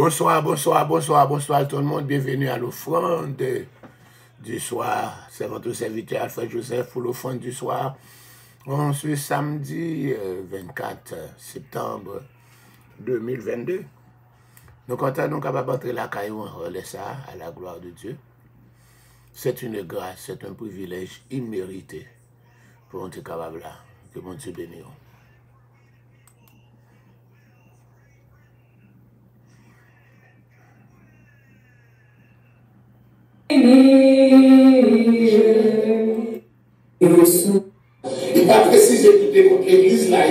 Bonsoir tout le monde. Bienvenue à l'offrande du soir. C'est votre serviteur Alfred Joseph pour l'offrande du soir. On se samedi 24 septembre 2022. Nous comptons donc capable d'entrer la caillou en relais ça à la gloire de Dieu. C'est une grâce, c'est un privilège immérité pour être capable là. Que mon Dieu bénisse. Il va préciser toutes les églises là.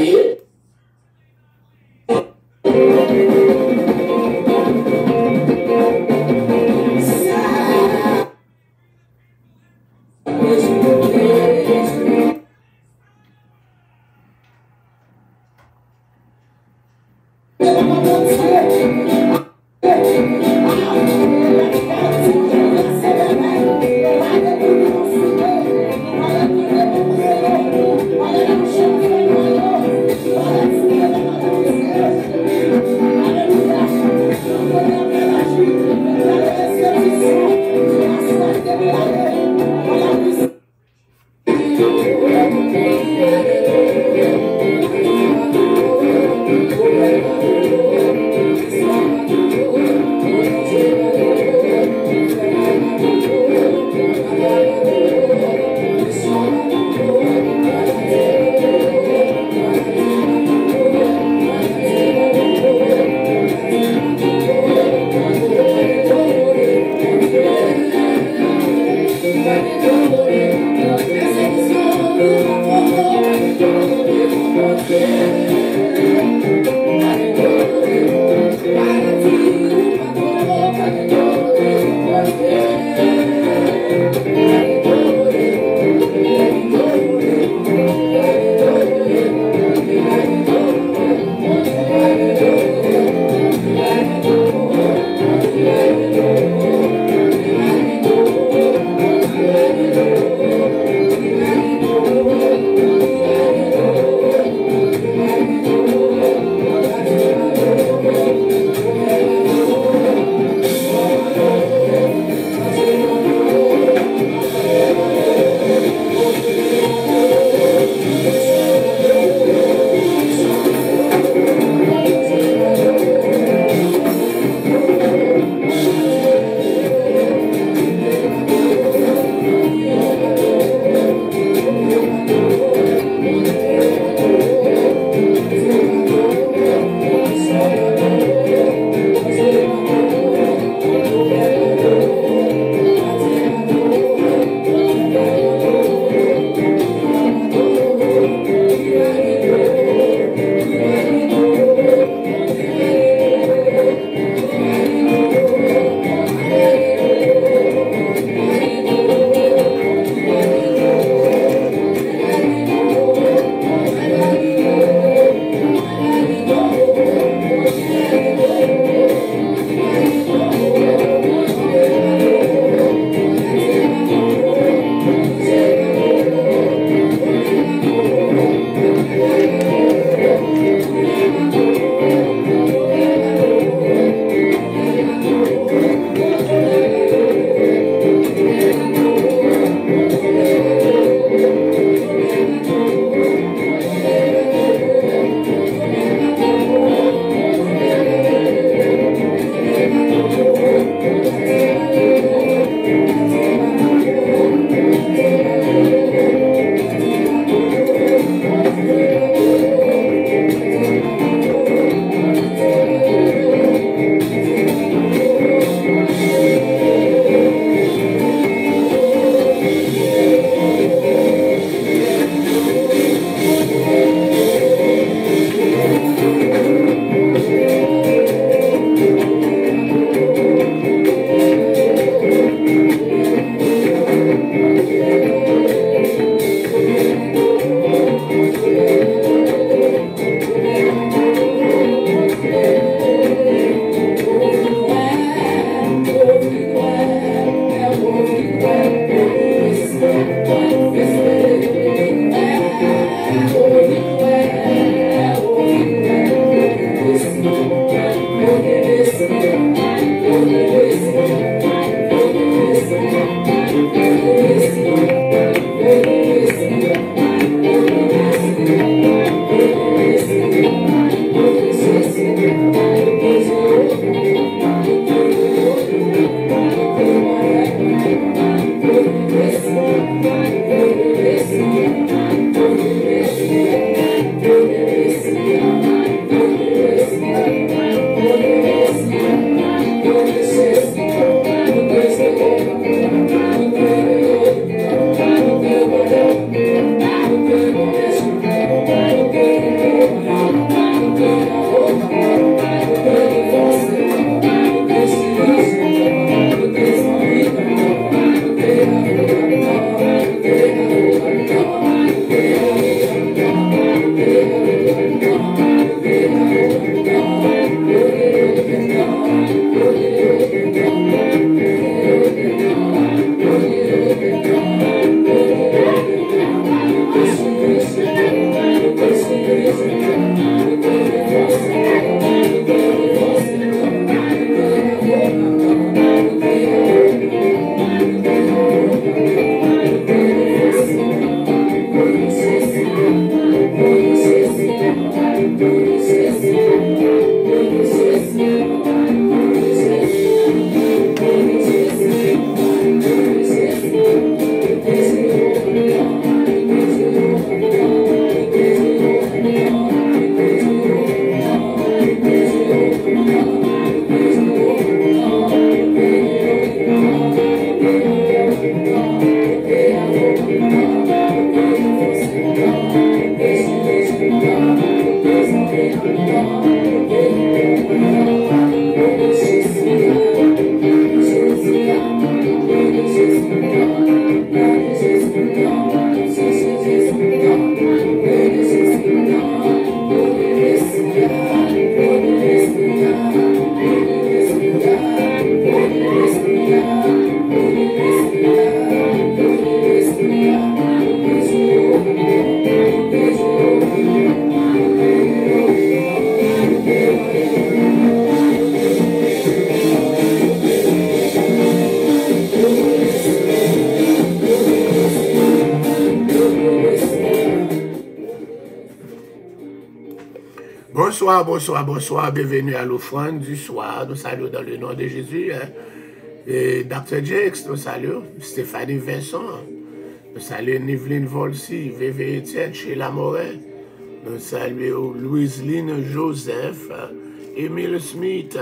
Bonsoir, bonsoir, bonsoir. Bienvenue à l'offrande du soir. Nous saluons dans le nom de Jésus. Et Dr. Jakes, nous saluons. Stéphanie Vincent. Nous saluons Niveline Volsi, VV Etienne, Sheila Moret. Nous saluons Louise-Line Joseph, Emile Smith.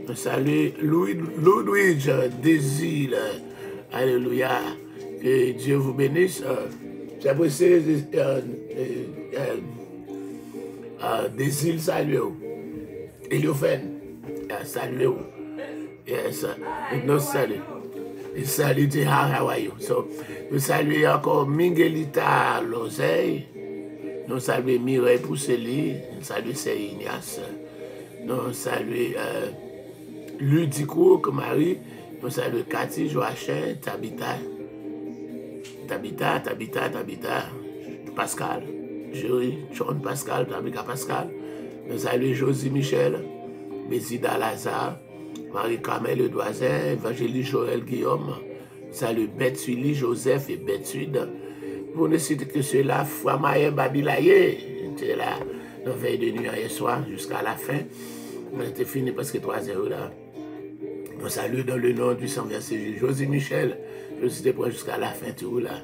Nous saluons Louis Désir. Alléluia. Que Dieu vous bénisse. J'apprécie Désir, saluez-vous. Eliophène, saluez-vous. Yes, nous saluons. Salut, how are you? So, nous saluons encore Miguelita Lozeille. Nous saluons Mireille Pousseli. Nous saluons Ignace. Nous saluons Ludicourt, Marie. Nous saluons Cathy Joachim, Tabitha, Pascal, Jury, John Pascal, Tabitha Pascal. Nous saluons Josie Michel, Bézida Lazare, Marie-Carmel Ledoisin, Évangélie Joël Guillaume. Salut Betsuili Joseph et Betsuide. Pour ne citer que cela, Fouamaye Babilaye, était là, dans veille de nuit hier soir jusqu'à la fin. On était fini parce que 3-0 là. On salue dans le nom du sang versé Josie Michel. Je suis prêt jusqu'à la fin tout là.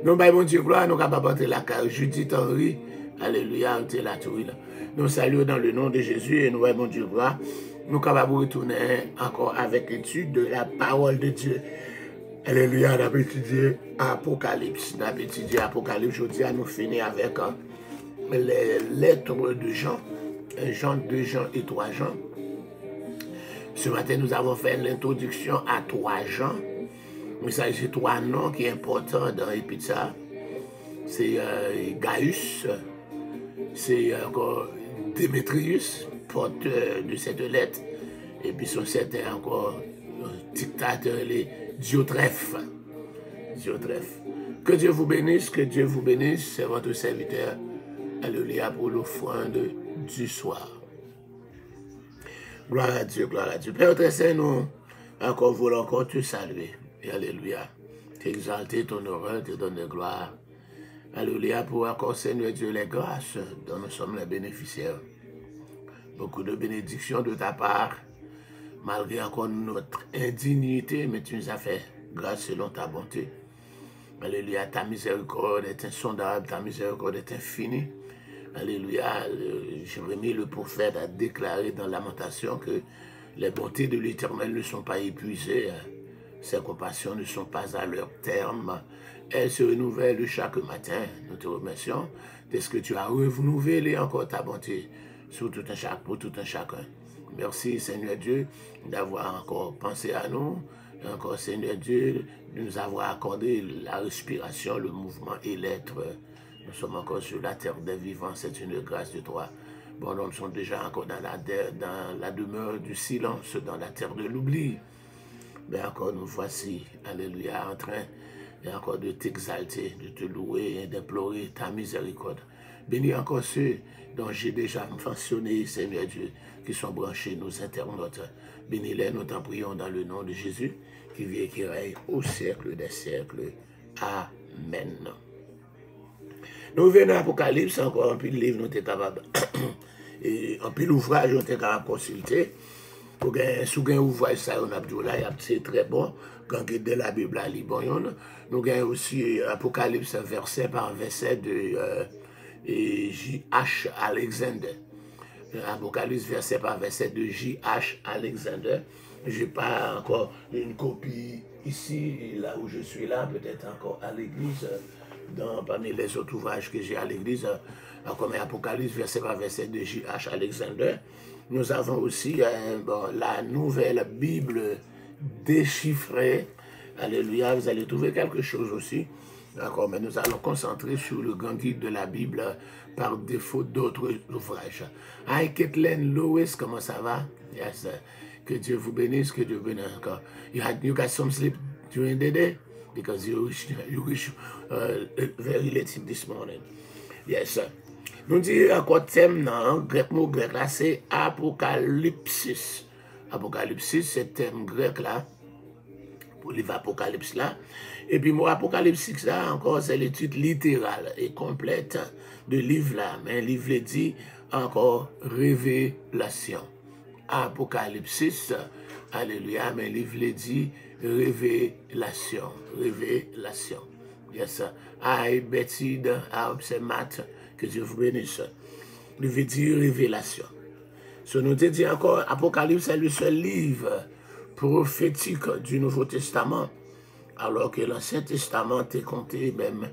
Nous, bon Dieu, gloire, nous avons apporté la carte Judith Henry. Alléluia, on est là tout là. Nous saluons dans le nom de Jésus et nous, bon Dieu, gloire. Nous sommes capables de retourner encore avec l'étude de la parole de Dieu. Alléluia, on a étudié Apocalypse. On a étudié Apocalypse. Aujourd'hui, nous finissons avec les lettres de Jean. Jean, 2 Jean et 3 Jean. Ce matin, nous avons fait l'introduction à 3 Jean. Il s'agit de 3 noms qui sont importants dans l'épître. C'est Gaius, c'est encore Démétrius, porteur de cette lettre, et puis son certain encore dictateur, les Diotrephe. Que Dieu vous bénisse, c'est votre serviteur. Alléluia pour l'offrande du soir. Gloire à Dieu, gloire à Dieu. Père très saint, nous encore voulons encore te saluer. Et alléluia. T'exalter, t'honorer, te donner gloire. Alléluia pour encore, Seigneur Dieu, les grâces dont nous sommes les bénéficiaires. Beaucoup de bénédictions de ta part, malgré encore notre indignité, mais tu nous as fait grâce selon ta bonté. Alléluia, ta miséricorde est insondable, ta miséricorde est infinie. Alléluia, Jérémie le prophète a déclaré dans Lamentation que les bontés de l'Éternel ne sont pas épuisées, ses compassions ne sont pas à leur terme, elles se renouvellent chaque matin. Nous te remercions de ce que tu as renouvelé encore ta bonté pour tout un chacun. Merci Seigneur Dieu d'avoir encore pensé à nous, encore Seigneur Dieu de nous avoir accordé la respiration, le mouvement et l'être. Nous sommes encore sur la terre des vivants, c'est une grâce de toi. Bon, nous sommes déjà encore dans la demeure du silence, dans la terre de l'oubli. Mais encore nous voici, alléluia, en train et encore de t'exalter, de te louer et d'implorer ta miséricorde. Bénis encore ceux dont j'ai déjà mentionné, Seigneur Dieu, qui sont branchés, nos internautes. Bénis-les, nous t'en prions dans le nom de Jésus, qui vit et qui règne au siècle des siècles. Amen. Nous venons à Apocalypse, encore un peu de livre, nous sommes capables, et un peu d'ouvrage, nous sommes capables de consulter. Pour un ouvrage, ça, on a dit là, c'est très bon, quand on de la Bible, là, bon, nous avons aussi Apocalypse, verset par verset de J.H. Alexander. Apocalypse, verset par verset de J.H. Alexander. Je n'ai pas encore une copie ici, là où je suis là, peut-être encore à l'église, parmi les autres ouvrages que j'ai à l'église, comme Apocalypse, verset par verset de J.H. Alexander. Nous avons aussi la nouvelle Bible déchiffrée. Alléluia, vous allez trouver quelque chose aussi. D'accord, mais nous allons concentrer sur le grand guide de la Bible par défaut d'autres ouvrages. Hi, Kathleen Lewis, comment ça va? Yes, que Dieu vous bénisse, que Dieu vous bénisse encore. You got some sleep during the day? Because you wish very late this morning. Yes, sir. Nous disons encore thème, non, grec mot grec là, c'est Apocalypsis. Apocalypsis, c'est thème grec là, pour livre Apocalypse là. Et puis, moi, Apocalypsis là, encore, c'est l'étude littérale et complète de livre là. Mais un livre dit encore révélation. Apocalypse, alléluia, mais le livre le dit révélation, révélation. Yes, I Betty, c'est Matt, que Dieu vous bénisse. Il veut dire révélation. Ce nous dit encore, Apocalypse est le seul livre prophétique du Nouveau Testament, alors que l'Ancien Testament est compté même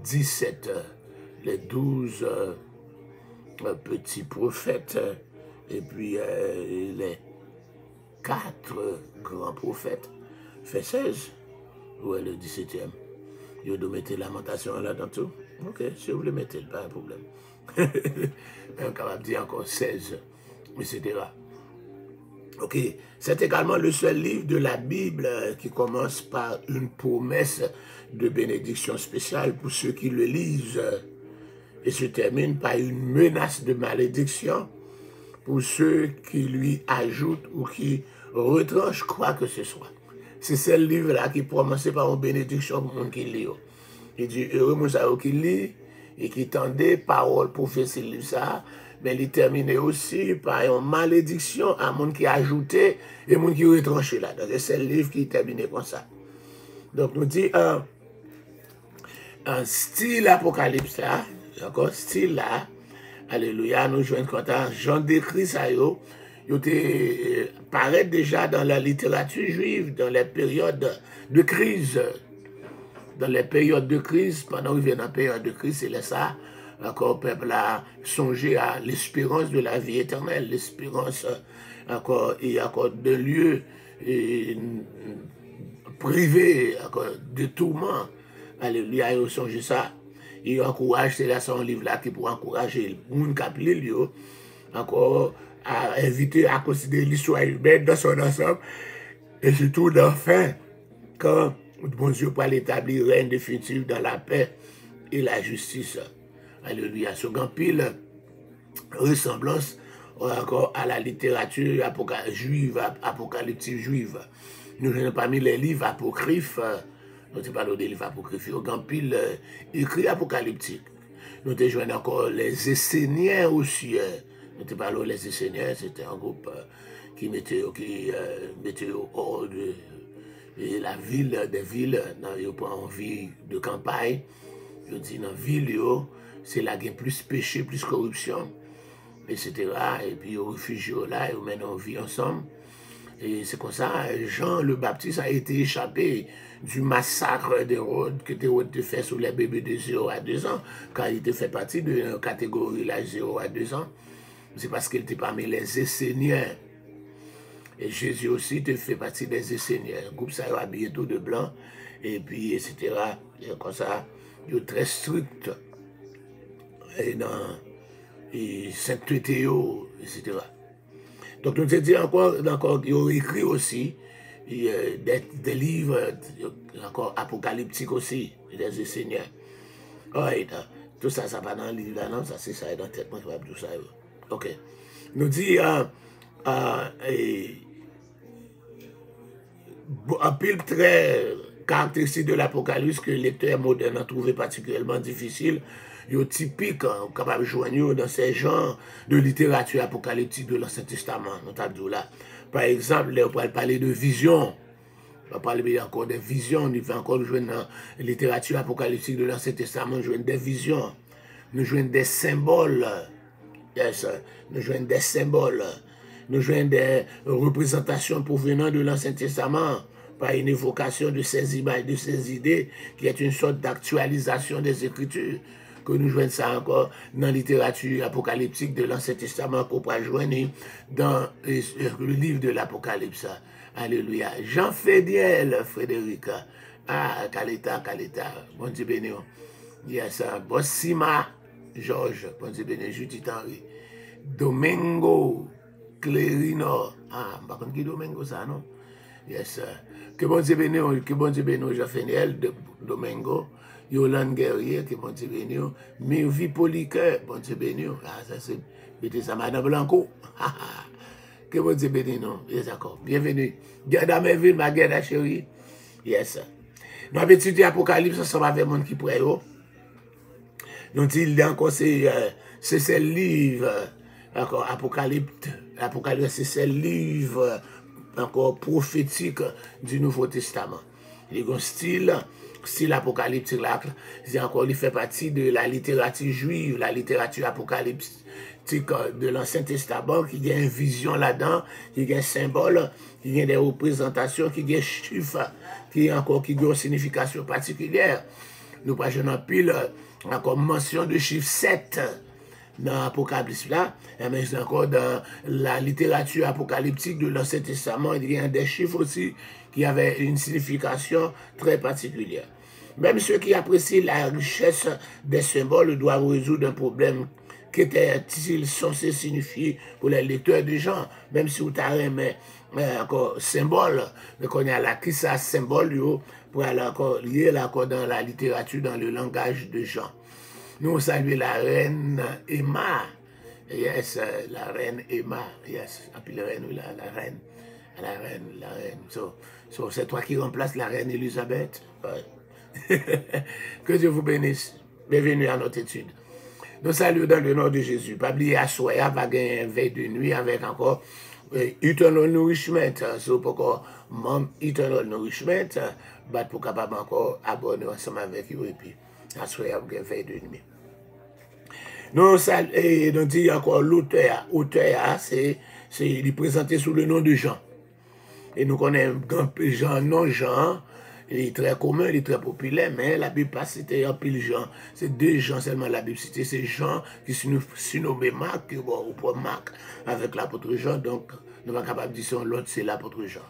17, les 12 petits prophètes, et puis les 4 grands prophètes, fait 16, ou le 17e. Vous devez mettre lamentation là dans tout. Ok, si vous voulez mettre, pas un problème. On est capable de dire encore 16, etc. Ok, c'est également le seul livre de la Bible qui commence par une promesse de bénédiction spéciale pour ceux qui le lisent et se termine par une menace de malédiction pour ceux qui lui ajoutent ou qui retranchent quoi que ce soit. C'est ce livre-là qui commence par une bénédiction pour monde qui lit. Il dit, heureux mon qui lit et qui tendait parole pour faire ce livre-là, mais il termine aussi par une malédiction à monde qui ajoutait et monde qui retranchait là. Donc c'est le livre qui termine comme ça. Donc nous dit un style apocalypse là, encore style là, alléluia, nous jouons quand Jean décrit ça paraît déjà dans la littérature juive, dans les périodes de crise. Dans les périodes de crise, pendant qu'il vient dans la période de crise, c'est ça, encore le peuple a songé à l'espérance de la vie éternelle, l'espérance encore, et encore de lieux privés, encore de tourments. Alléluia, il a songé ça. Il encourage, c'est là son livre là qui pour encourager le monde qui a pris encore à inviter à considérer l'histoire humaine dans son ensemble et surtout d'enfin quand bon Dieu pour l'établir règne définitif dans la paix et la justice. Alléluia. Ce grand pile ressemblance encore à la littérature juive, apocalyptique juive. Nous avons parmi les livres apocryphes, nous avons parlé des livres apocryphes, un grand pile écrit apocalyptique. Nous avons encore les Esséniens aussi. Nous avons parlé des Esséniens, c'était un groupe qui mettait hors de la ville, des villes, il n'y a pas envie de campagne. Je dis dans la ville, c'est là qu'il y a plus péché, plus corruption, etc. Et puis aux réfugiés là, ils mènent en vie ensemble. Et c'est comme ça, Jean le Baptiste a été échappé du massacre d'Hérode que Hérode fait sur les bébés de 0 à 2 ans, quand il était fait partie de la catégorie là, 0 à 2 ans. C'est parce qu'il était parmi les Esséniens. Et Jésus aussi te fait partie des Esséniens. Le groupe ça a habillé tout de blanc, et puis, etc. Et comme ça, il est très strict. Et dans les sainteté, etc. Donc, nous avons dit encore, ils ont écrit aussi des livres, encore apocalyptiques aussi, des Esséniens. Right. Tout ça, ça va dans le livre là, non? Ça, c'est ça, dans la tête, moi, je vais tout ça. Ok. Nous dit, un pile très caractéristique de l'Apocalypse que le lecteur moderne a trouvé particulièrement difficile, est typique, capable de joindre dans ces genres de littérature apocalyptique de l'Ancien Testament. Par exemple, on peut parler de vision. On va parler encore des visions. On va encore jouer dans la littérature apocalyptique de l'Ancien Testament, nous jouons des visions, nous jouons des symboles. Yes, nous jouons des symboles. Nous jouons des représentations provenant de l'Ancien Testament par une évocation de ces images, de ces idées, qui est une sorte d'actualisation des Écritures, que nous jouons ça encore dans la littérature apocalyptique de l'Ancien Testament, qu'on peut joindre dans le livre de l'Apocalypse. Alléluia. Jean Fédiel, Frédéric. Ah, Kaleta. Bon Dieu béni. Yes, Bossima, Georges. Bon Dieu béni, Judith Henry. Domingo. Clérino. Ah, par contre, qui Domingo ça, non? Yes. Que bon Dieu béni, Jean-Féniel, Domingo. Yolande Guerrier, que bon Dieu béni. Mirvi Poliqueur, bon Dieu béni. Ah, ça c'est, mettez ça, Madame Blanco. Que bon Dieu béni, non? Yes, d'accord. Bienvenue. Garde Merville, ma guerre, chérie. Yes. Nous avons étudié l'Apocalypse ensemble avec le monde qui prie. Donc, il y a encore ces livres encore Apocalypse, c'est le livre encore prophétique du Nouveau Testament. Il y a un style apocalyptique là, c'est encore, il fait partie de la littérature juive, la littérature apocalyptique de l'Ancien Testament, qui a une vision là-dedans, qui a un symbole, qui a des représentations, qui a des chiffres, qui a une signification particulière. Nous pas en pile encore mention de chiffre 7 dans l'Apocalypse là, mais c'est encore dans la littérature apocalyptique de l'Ancien Testament, il y a des chiffres aussi qui avaient une signification très particulière. Même ceux qui apprécient la richesse des symboles doivent résoudre un problème qui était-il censé signifier pour les lecteurs de Jean, même si vous avez encore symbole, mais qu'on a là qui ça symbole pour aller encore lier dans la littérature, dans le langage de Jean. Nous saluons la reine Emma. Yes, la reine Emma. Yes, et puis la reine. So, c'est toi qui remplaces la reine Elisabeth. Ouais. Que Dieu vous bénisse. Bienvenue à notre étude. Nous saluons dans le nom de Jésus. Pas oublier à soir, va gagner un veille de nuit avec encore eternal nourishment. So, pourquoi mom eternal nourishment, pour capable encore abonner ensemble avec vous et puis à soir, va gagner un veille de nuit. Nous dit encore l'auteur, il est présenté sous le nom de Jean. Et nous connaissons Jean, non Jean, il est très commun, il est très populaire, mais la Bible pas cité un pile Jean. C'est 2 Jean seulement la Bible cité, c'est Jean qui se nomme Marc, ou pour Marc, avec l'apôtre Jean, donc nous sommes capables de dire l'autre c'est l'apôtre Jean.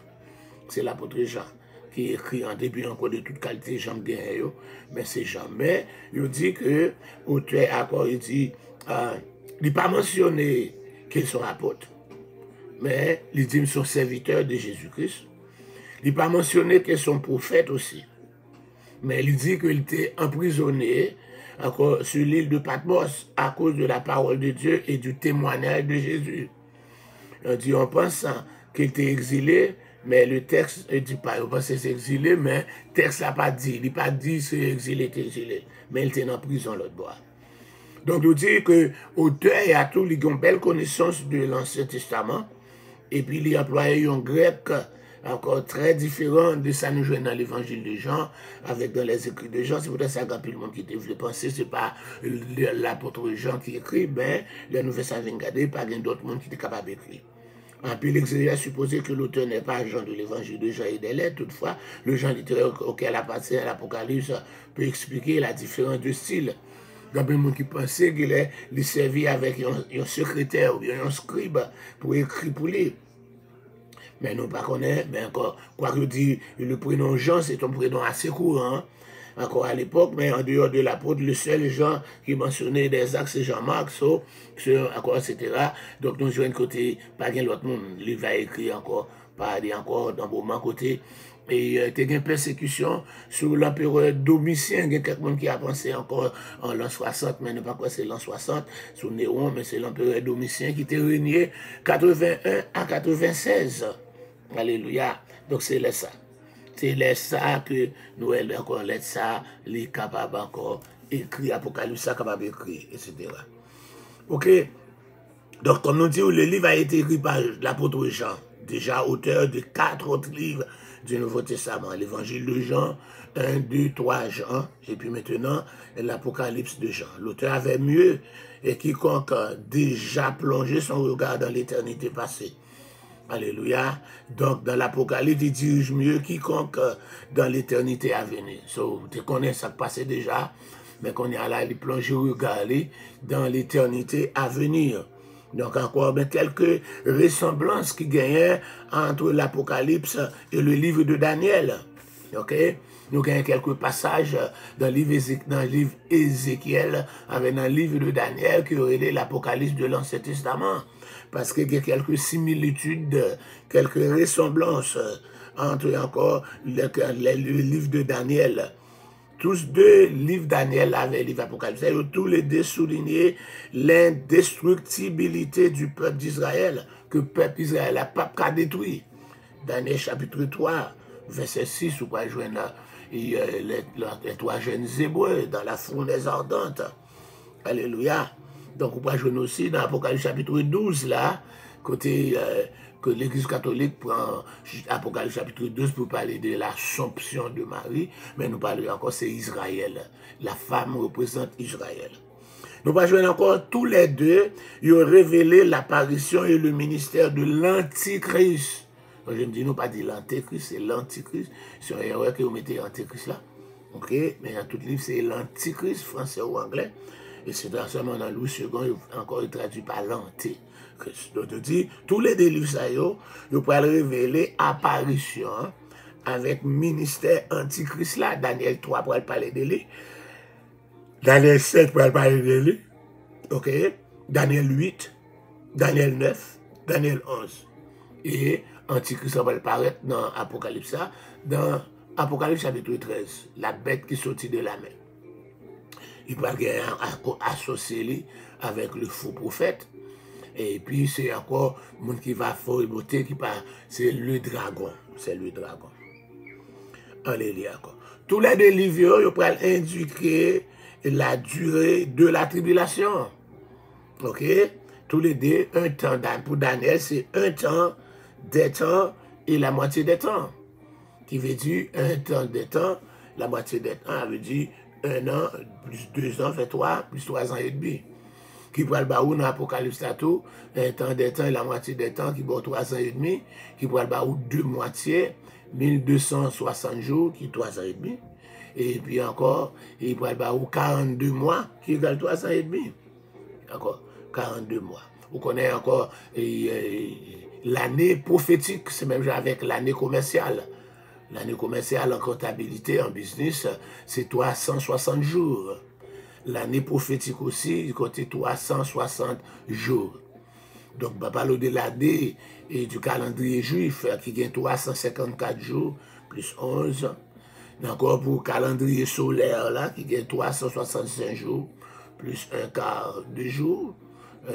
C'est l'apôtre Jean qui écrit en début encore de toute qualité, Jean Guerre, mais c'est Jean. Mais il dit que, auteur encore, il dit, il n'est pas mentionné qu'ils sont apôtres, mais il dit qu'ils sont serviteurs de Jésus-Christ. Il n'est pas mentionné qu'ils sont prophètes aussi, mais il dit qu'il était emprisonné encore sur l'île de Patmos à cause de la parole de Dieu et du témoignage de Jésus. On dit, on pense qu'il était exilé, mais le texte ne dit pas, on pense que c'est exilé, mais le texte n'a pas dit. Il n'a pas dit c'est exilé, mais il était en prison l'autre bois. Donc, on dit que l'auteur a tout, il a une belle connaissance de l'Ancien Testament, et puis il a employé un grec encore très différent de ça nous jouons dans l'évangile de Jean, avec dans les écrits de Jean. C'est pour ça qu'il y a le monde qui devait penser, ce n'est pas l'apôtre Jean qui écrit, mais les nouvelles savent regarder, pas d'autres monde qui est capable d'écrire. En plus, l'exégèse a supposé que l'auteur n'est pas Jean de l'évangile de Jean et des lettres. Toutefois, le Jean littéraire auquel appartient à l'Apocalypse peut expliquer la différence de style. Il y a des gens qui pensaient qu'il servait avec un secrétaire ou bien un scribe pour écrire pour lui. Mais nous ne connaissons pas, mais encore, quoi que dit, le prénom Jean, c'est un prénom assez courant. Encore à l'époque, mais en dehors de l'apôtre, le seul Jean qui mentionnait des actes, c'est Jean-Marc, encore, etc. Donc, nous jouons côté, pas bien l'autre monde, il va écrire encore, pas aller encore dans le moment côté. Et il y a une persécution sur l'empereur Domitien. Il y a quelqu'un qui a pensé encore en l'an 60, mais ne pas quoi c'est l'an 60, sous Néron, mais c'est l'empereur Domitien qui était régné 81 à 96. Alléluia. Donc, c'est là ça. C'est là ça que nous avons encore là ça, les capables encore écrire, Apocalypse, capable d'écrire, etc. Ok. Donc, comme nous dit, le livre a été écrit par l'apôtre Jean, déjà auteur de 4 autres livres du Nouveau Testament. L'évangile de Jean, 1, 2, 3 Jean, et puis maintenant, l'Apocalypse de Jean. L'auteur avait mieux et quiconque déjà plongé son regard dans l'éternité passée. Alléluia. Donc, dans l'Apocalypse, il dirige mieux quiconque dans l'éternité à venir. So, tu connais ça passé déjà, mais qu'on est là, il plonge le regard dans l'éternité à venir. Donc, encore quelques ressemblances qui gagnent entre l'Apocalypse et le livre de Daniel. Ok? Nous avons quelques passages dans le livre Ézéchiel, avec dans le livre de Daniel qui aurait l'Apocalypse de l'Ancien Testament. Parce qu'il y a quelques similitudes, quelques ressemblances entre encore le livre de Daniel. Tous 2 livres Daniel avaient le livre Apocalypse. Ils ont tous les 2 souligné l'indestructibilité du peuple d'Israël, que le peuple d'Israël n'a pas détruit. Daniel chapitre 3, verset 6, où on joindre les 3 jeunes Hébreux dans la fournaise ardente. Alléluia. Donc, on peut jouer aussi dans Apocalypse chapitre 12, là, côté que l'Église catholique prend Apocalypse chapitre 12 pour parler de l'Assomption de Marie, mais nous parlons encore, c'est Israël. La femme représente Israël. Nous allons jouer encore tous les deux, ils ont révélé l'apparition et le ministère de l'Antichrist. Donc, je me dis, nous pas dit l'Antéchrist, c'est l'Antichrist. C'est un erreur que vous mettez Antéchrist là. Ok, mais dans tout livre, c'est l'Antichrist, français ou anglais. Et c'est seulement dans Louis II, encore traduit par l'Antéchrist. Donc, je dis, tous les deux livres, ça, ils pourraient révéler apparition avec ministère Antichrist là. Daniel 3 pour parler de lui. Daniel 7 pour parler de lui. Ok, Daniel 8, Daniel 9, Daniel 11. Et Antichrist va apparaître dans Apocalypse, dans Apocalypse chapitre 13, la bête qui sortit de la mer. Il va associer avec le faux prophète. Et puis c'est encore le monde qui va fort et beauté, c'est le dragon. C'est le dragon. Alléluia. Tous les deux livres, ils peuvent indiquer la durée de la tribulation. Ok? Tous les deux, un temps. Pour Daniel, c'est un temps, des temps et la moitié des temps. Qui veut dire un temps des temps, la moitié des temps, ça veut dire 1 an, plus 2 ans, fait 3, plus 3 ans et demi. Qui pourrait le baou dans l'Apocalypse, un temps des temps et la moitié des temps, qui vaut 3 ans et demi. Qui pourrait le baou 2 moitiés, 1260 jours, qui est 3 ans et demi. Et puis encore, il pourrait le baou 42 mois, qui égale 3 ans et demi. Encore, 42 mois. Vous connaissez encore l'année prophétique, c'est même avec l'année commerciale. L'année commerciale en comptabilité, en business, c'est 360 jours. L'année prophétique aussi, il compte 360 jours. Donc, on parle de l'année et du calendrier juif qui gagne 354 jours plus 11. Encore pour le calendrier solaire là, qui gagne 365 jours plus un quart de jour.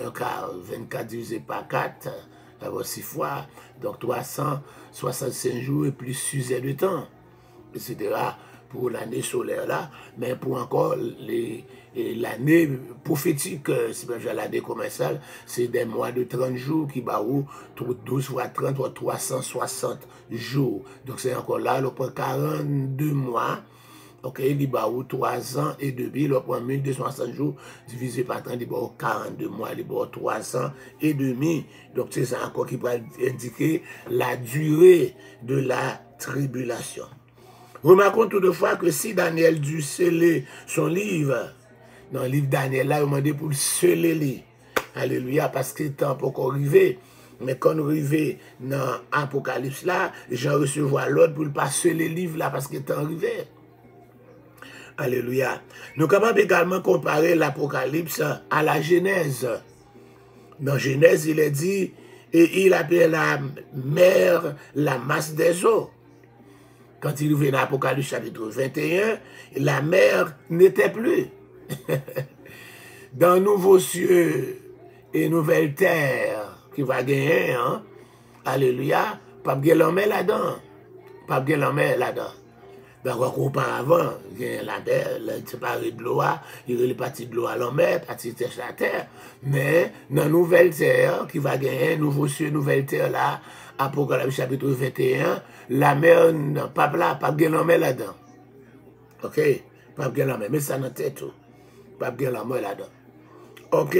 Un quart 24 divisé par 4, ça va 6 fois. Donc 365 jours et plus 6 heures de temps, etc. pour l'année solaire là. Mais pour encore l'année prophétique, c'est pas l'année commerciale, c'est des mois de 30 jours qui baou 12 fois 30, 360 jours. Donc c'est encore là, on prend 42 mois. Ok, il va 3 ans et demi, il prend 1260 jours divisé par 30, il va 42 mois, il va 3 ans et demi. Donc c'est ça encore qui va indiquer la durée de la tribulation. Remarquons toutefois que si Daniel dut sceller son livre, dans le livre Daniel, là, il m'a demandé pour le sceller. Alléluia, parce que le temps n'est pas encore arrivé. Mais quand nous arrivons dans l'Apocalypse là, j'en recevoir l'ordre pour ne pas sceller le livre là, parce que le temps est arrivé. Alléluia. Nous sommes capables également comparer l'Apocalypse à la Genèse. Dans Genèse, il est dit, et il appelle la mer la masse des eaux. Quand il revient dans l'Apocalypse chapitre 21, la mer n'était plus. Dans nouveaux cieux et nouvelle terre qui va gagner, hein? Alléluia, pas de l'homme là-dedans. Pas de l'homme là-dedans. Donc, auparavant, il y a la terre, séparé de l'eau, il y a les parties de l'eau à l'homme, parties de la terre. Mais dans la nouvelle terre, qui va gagner, nouveau cieux, nouvelle terre là, Apocalypse chapitre 21, la mer, pas là, pas de l'homme là-dedans. Ok? Pas de l'homme, mais ça dans tête tout. Pas de l'homme là-dedans. Ok?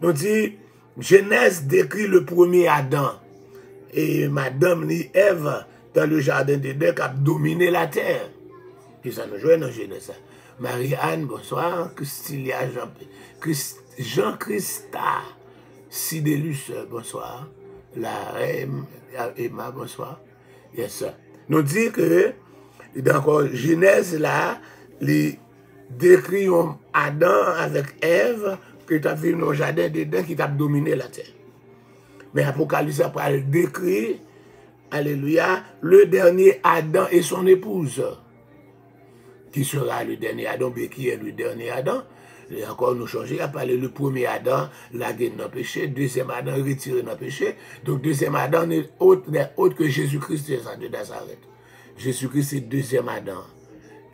Donc, dit, Genèse décrit le premier Adam. Et Madame ni Ève, dans le jardin d'Éden, qui a dominé la terre. Puis ça nous joue dans Genèse. Marie-Anne, bonsoir. Christilia Jean-Christa Sidélus, bonsoir. La reine Emma, bonsoir. Yes, sir. Nous dit que, dans Genèse là, les décrit Adam avec Ève, qui a vu dans le jardin d'Éden, qui a dominé la terre. Mais Apocalypse après décrit, alléluia, le dernier Adam et son épouse. Qui sera le dernier Adam, mais qui est le dernier Adam? Et encore nous changer à parler le premier Adam, la guerre dans le péché, deuxième Adam retiré dans le péché. Donc deuxième Adam n'est autre que Jésus-Christ de Nazareth. Jésus-Christ est deuxième Adam.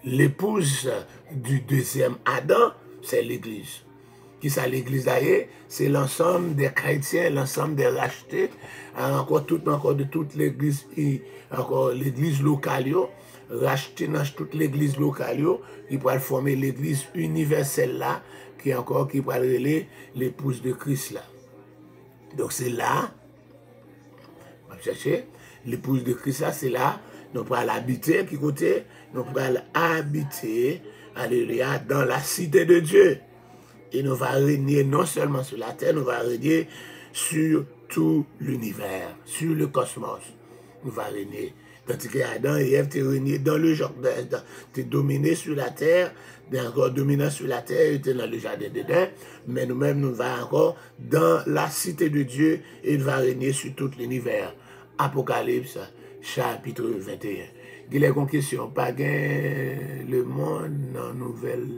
L'épouse du deuxième Adam, c'est l'Église. Qui ça l'église d'ailleurs? C'est l'ensemble des chrétiens, l'ensemble des rachetés, encore de toute l'église, encore l'église locale, racheté dans toute l'église locale, qui pourrait former l'église universelle là, qui pourrait relayer l'épouse de Christ là. Donc c'est là, on va chercher, l'épouse de Christ là, c'est là, nous pourrons habiter, qui côté? Nous pourrons habiter, alléluia, dans la cité de Dieu. Et nous allons régner non seulement sur la terre, nous allons régner sur tout l'univers, sur le cosmos. Nous allons régner. Tandis que Adam et Ève, tu régné dans le jardin, tu es dominé sur la terre, tu es encore dominant sur la terre, tu es dans le jardin d'Éden, mais nous-mêmes, nous allons encore dans la cité de Dieu et nous allons régner sur tout l'univers. Apocalypse, chapitre 21. Il y a une question, pas le monde en nouvelle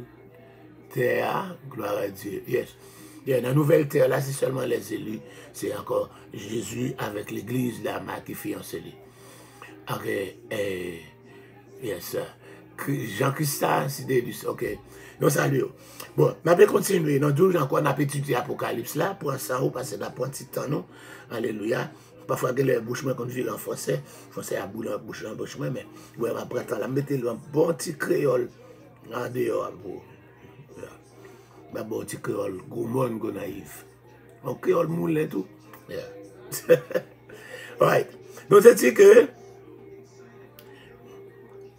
terre, gloire à Dieu. Yes. Il y a une nouvelle terre, là, c'est seulement les élus. C'est encore Jésus avec l'église, là, qui fiancée. Ok, yes. Jean-Christophe, c'est ok. Nous saluons. Bon, je vais continuer. Nous avons encore un petit apocalypse là, pour ça, parce que nous avons un petit temps, nous. Alléluia. Parfois, il y a le bouchement qu'on vit en français. Français a boule en bouche, mais ouais, après, là, mettez un bon petit créole en dehors. Un bon petit créole, gourmand, naïf. Un créole moulin, tout. Yeah. Right. Donc, c'est que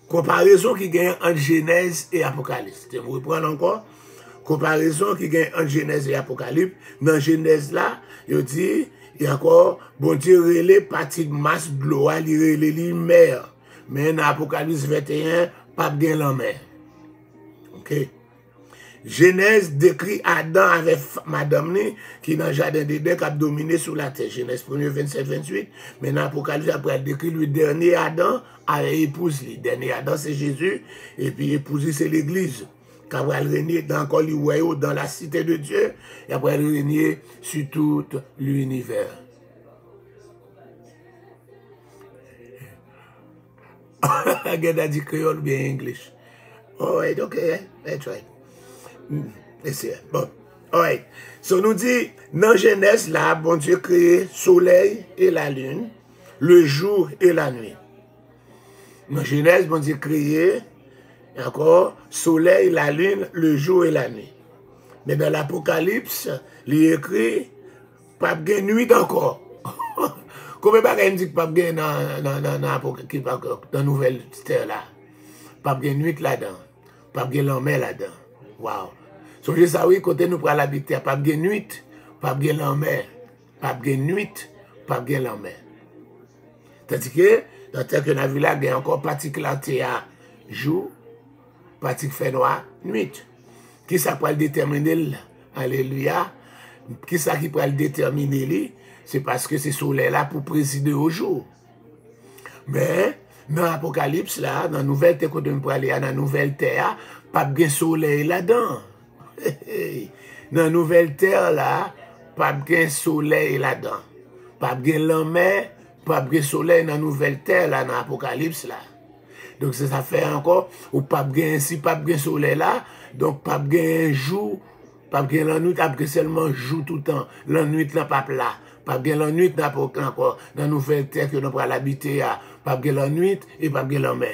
comparaison qui gagne entre Genèse et Apocalypse. Vous reprenez encore? Comparaison qui gagne entre Genèse et Apocalypse. Dans Genèse là, il dit, il y a encore, bon Dieu, relais partie de masse de l'eau, il relais mer. Mais dans Apocalypse 21, pas bien la mer. Ok? Genèse décrit Adam avec Madame qui dans le jardin d'Éden qui a dominé sur la terre. Genèse 1er 27-28. Mais dans l'Apocalypse, après, elle décrit le dernier Adam avec épouse. Le dernier Adam, c'est Jésus. Et puis épouse, c'est l'Église. Qui va régner dans dans la cité de Dieu. Et après, elle régner sur tout l'univers. Regarde, a dit créole bien English. All right, okay, that's right. Bon, alright. So nous dit, dans Genèse là, bon Dieu créé soleil et la lune, le jour et la nuit. Dans Genèse, bon Dieu créé encore soleil, la lune, le jour et la nuit. Mais dans l'Apocalypse, il est écrit, pas de nuit encore. Combien de dit que pas de dans la nouvelle terre là? Pas de nuit là-dedans. Pas de l'homme là-dedans. Wow. Songez ça, oui, côté nous pour l'habiter, pas de nuit, pas de l'homme, pas de nuit, pas de l'homme. Tandis que, dans tel que nous avons là, il y a encore partie clarté à jour, partie fait noir, nuit. Qui ça peut le déterminer? Alléluia. Qui ça qui peut le déterminer? C'est parce que c'est soleil là pour présider au jour. Mais, dans l'Apocalypse là, dans la nouvelle terre, quand on peut aller dans la nouvelle terre, pas de soleil là-dedans. Dans la nouvelle terre là, pas de soleil là-dedans. Pas de l'homme, pas de soleil dans la nouvelle terre là, dans l'Apocalypse là. Donc ça fait encore, ou pas de soleil là, donc pas de jour, pas de la nuit, pas seulement jour tout le temps. La nuit n'a pas là. Pas de la nuit n'a pas encore dans la nouvelle terre que nous pourrons l'habiter. Pas de la nuit et pas de l'homme.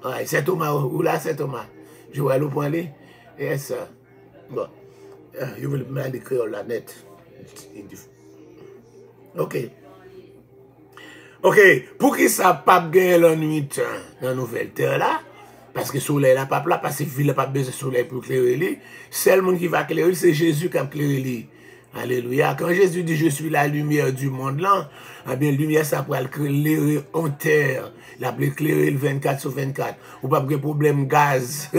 Ouais, c'est Thomas, ou là c'est Thomas. Je vois le point là. Yes, bon. Je vais mettre les créoles là net. Ok. Ok, pour qui ça pas gagner la nuit dans la nouvelle terre là? Parce que le soleil là pas là, parce que la ville n'a pas besoin de soleil pour éclairer lui. Seul monde qui va éclairer, c'est Jésus qui a éclairé lui. Alléluia. Quand Jésus dit je suis la lumière du monde là, eh bien lumière ça pour éclairer en terre. Il a éclairé le 24/24. Ou pas de problème gaz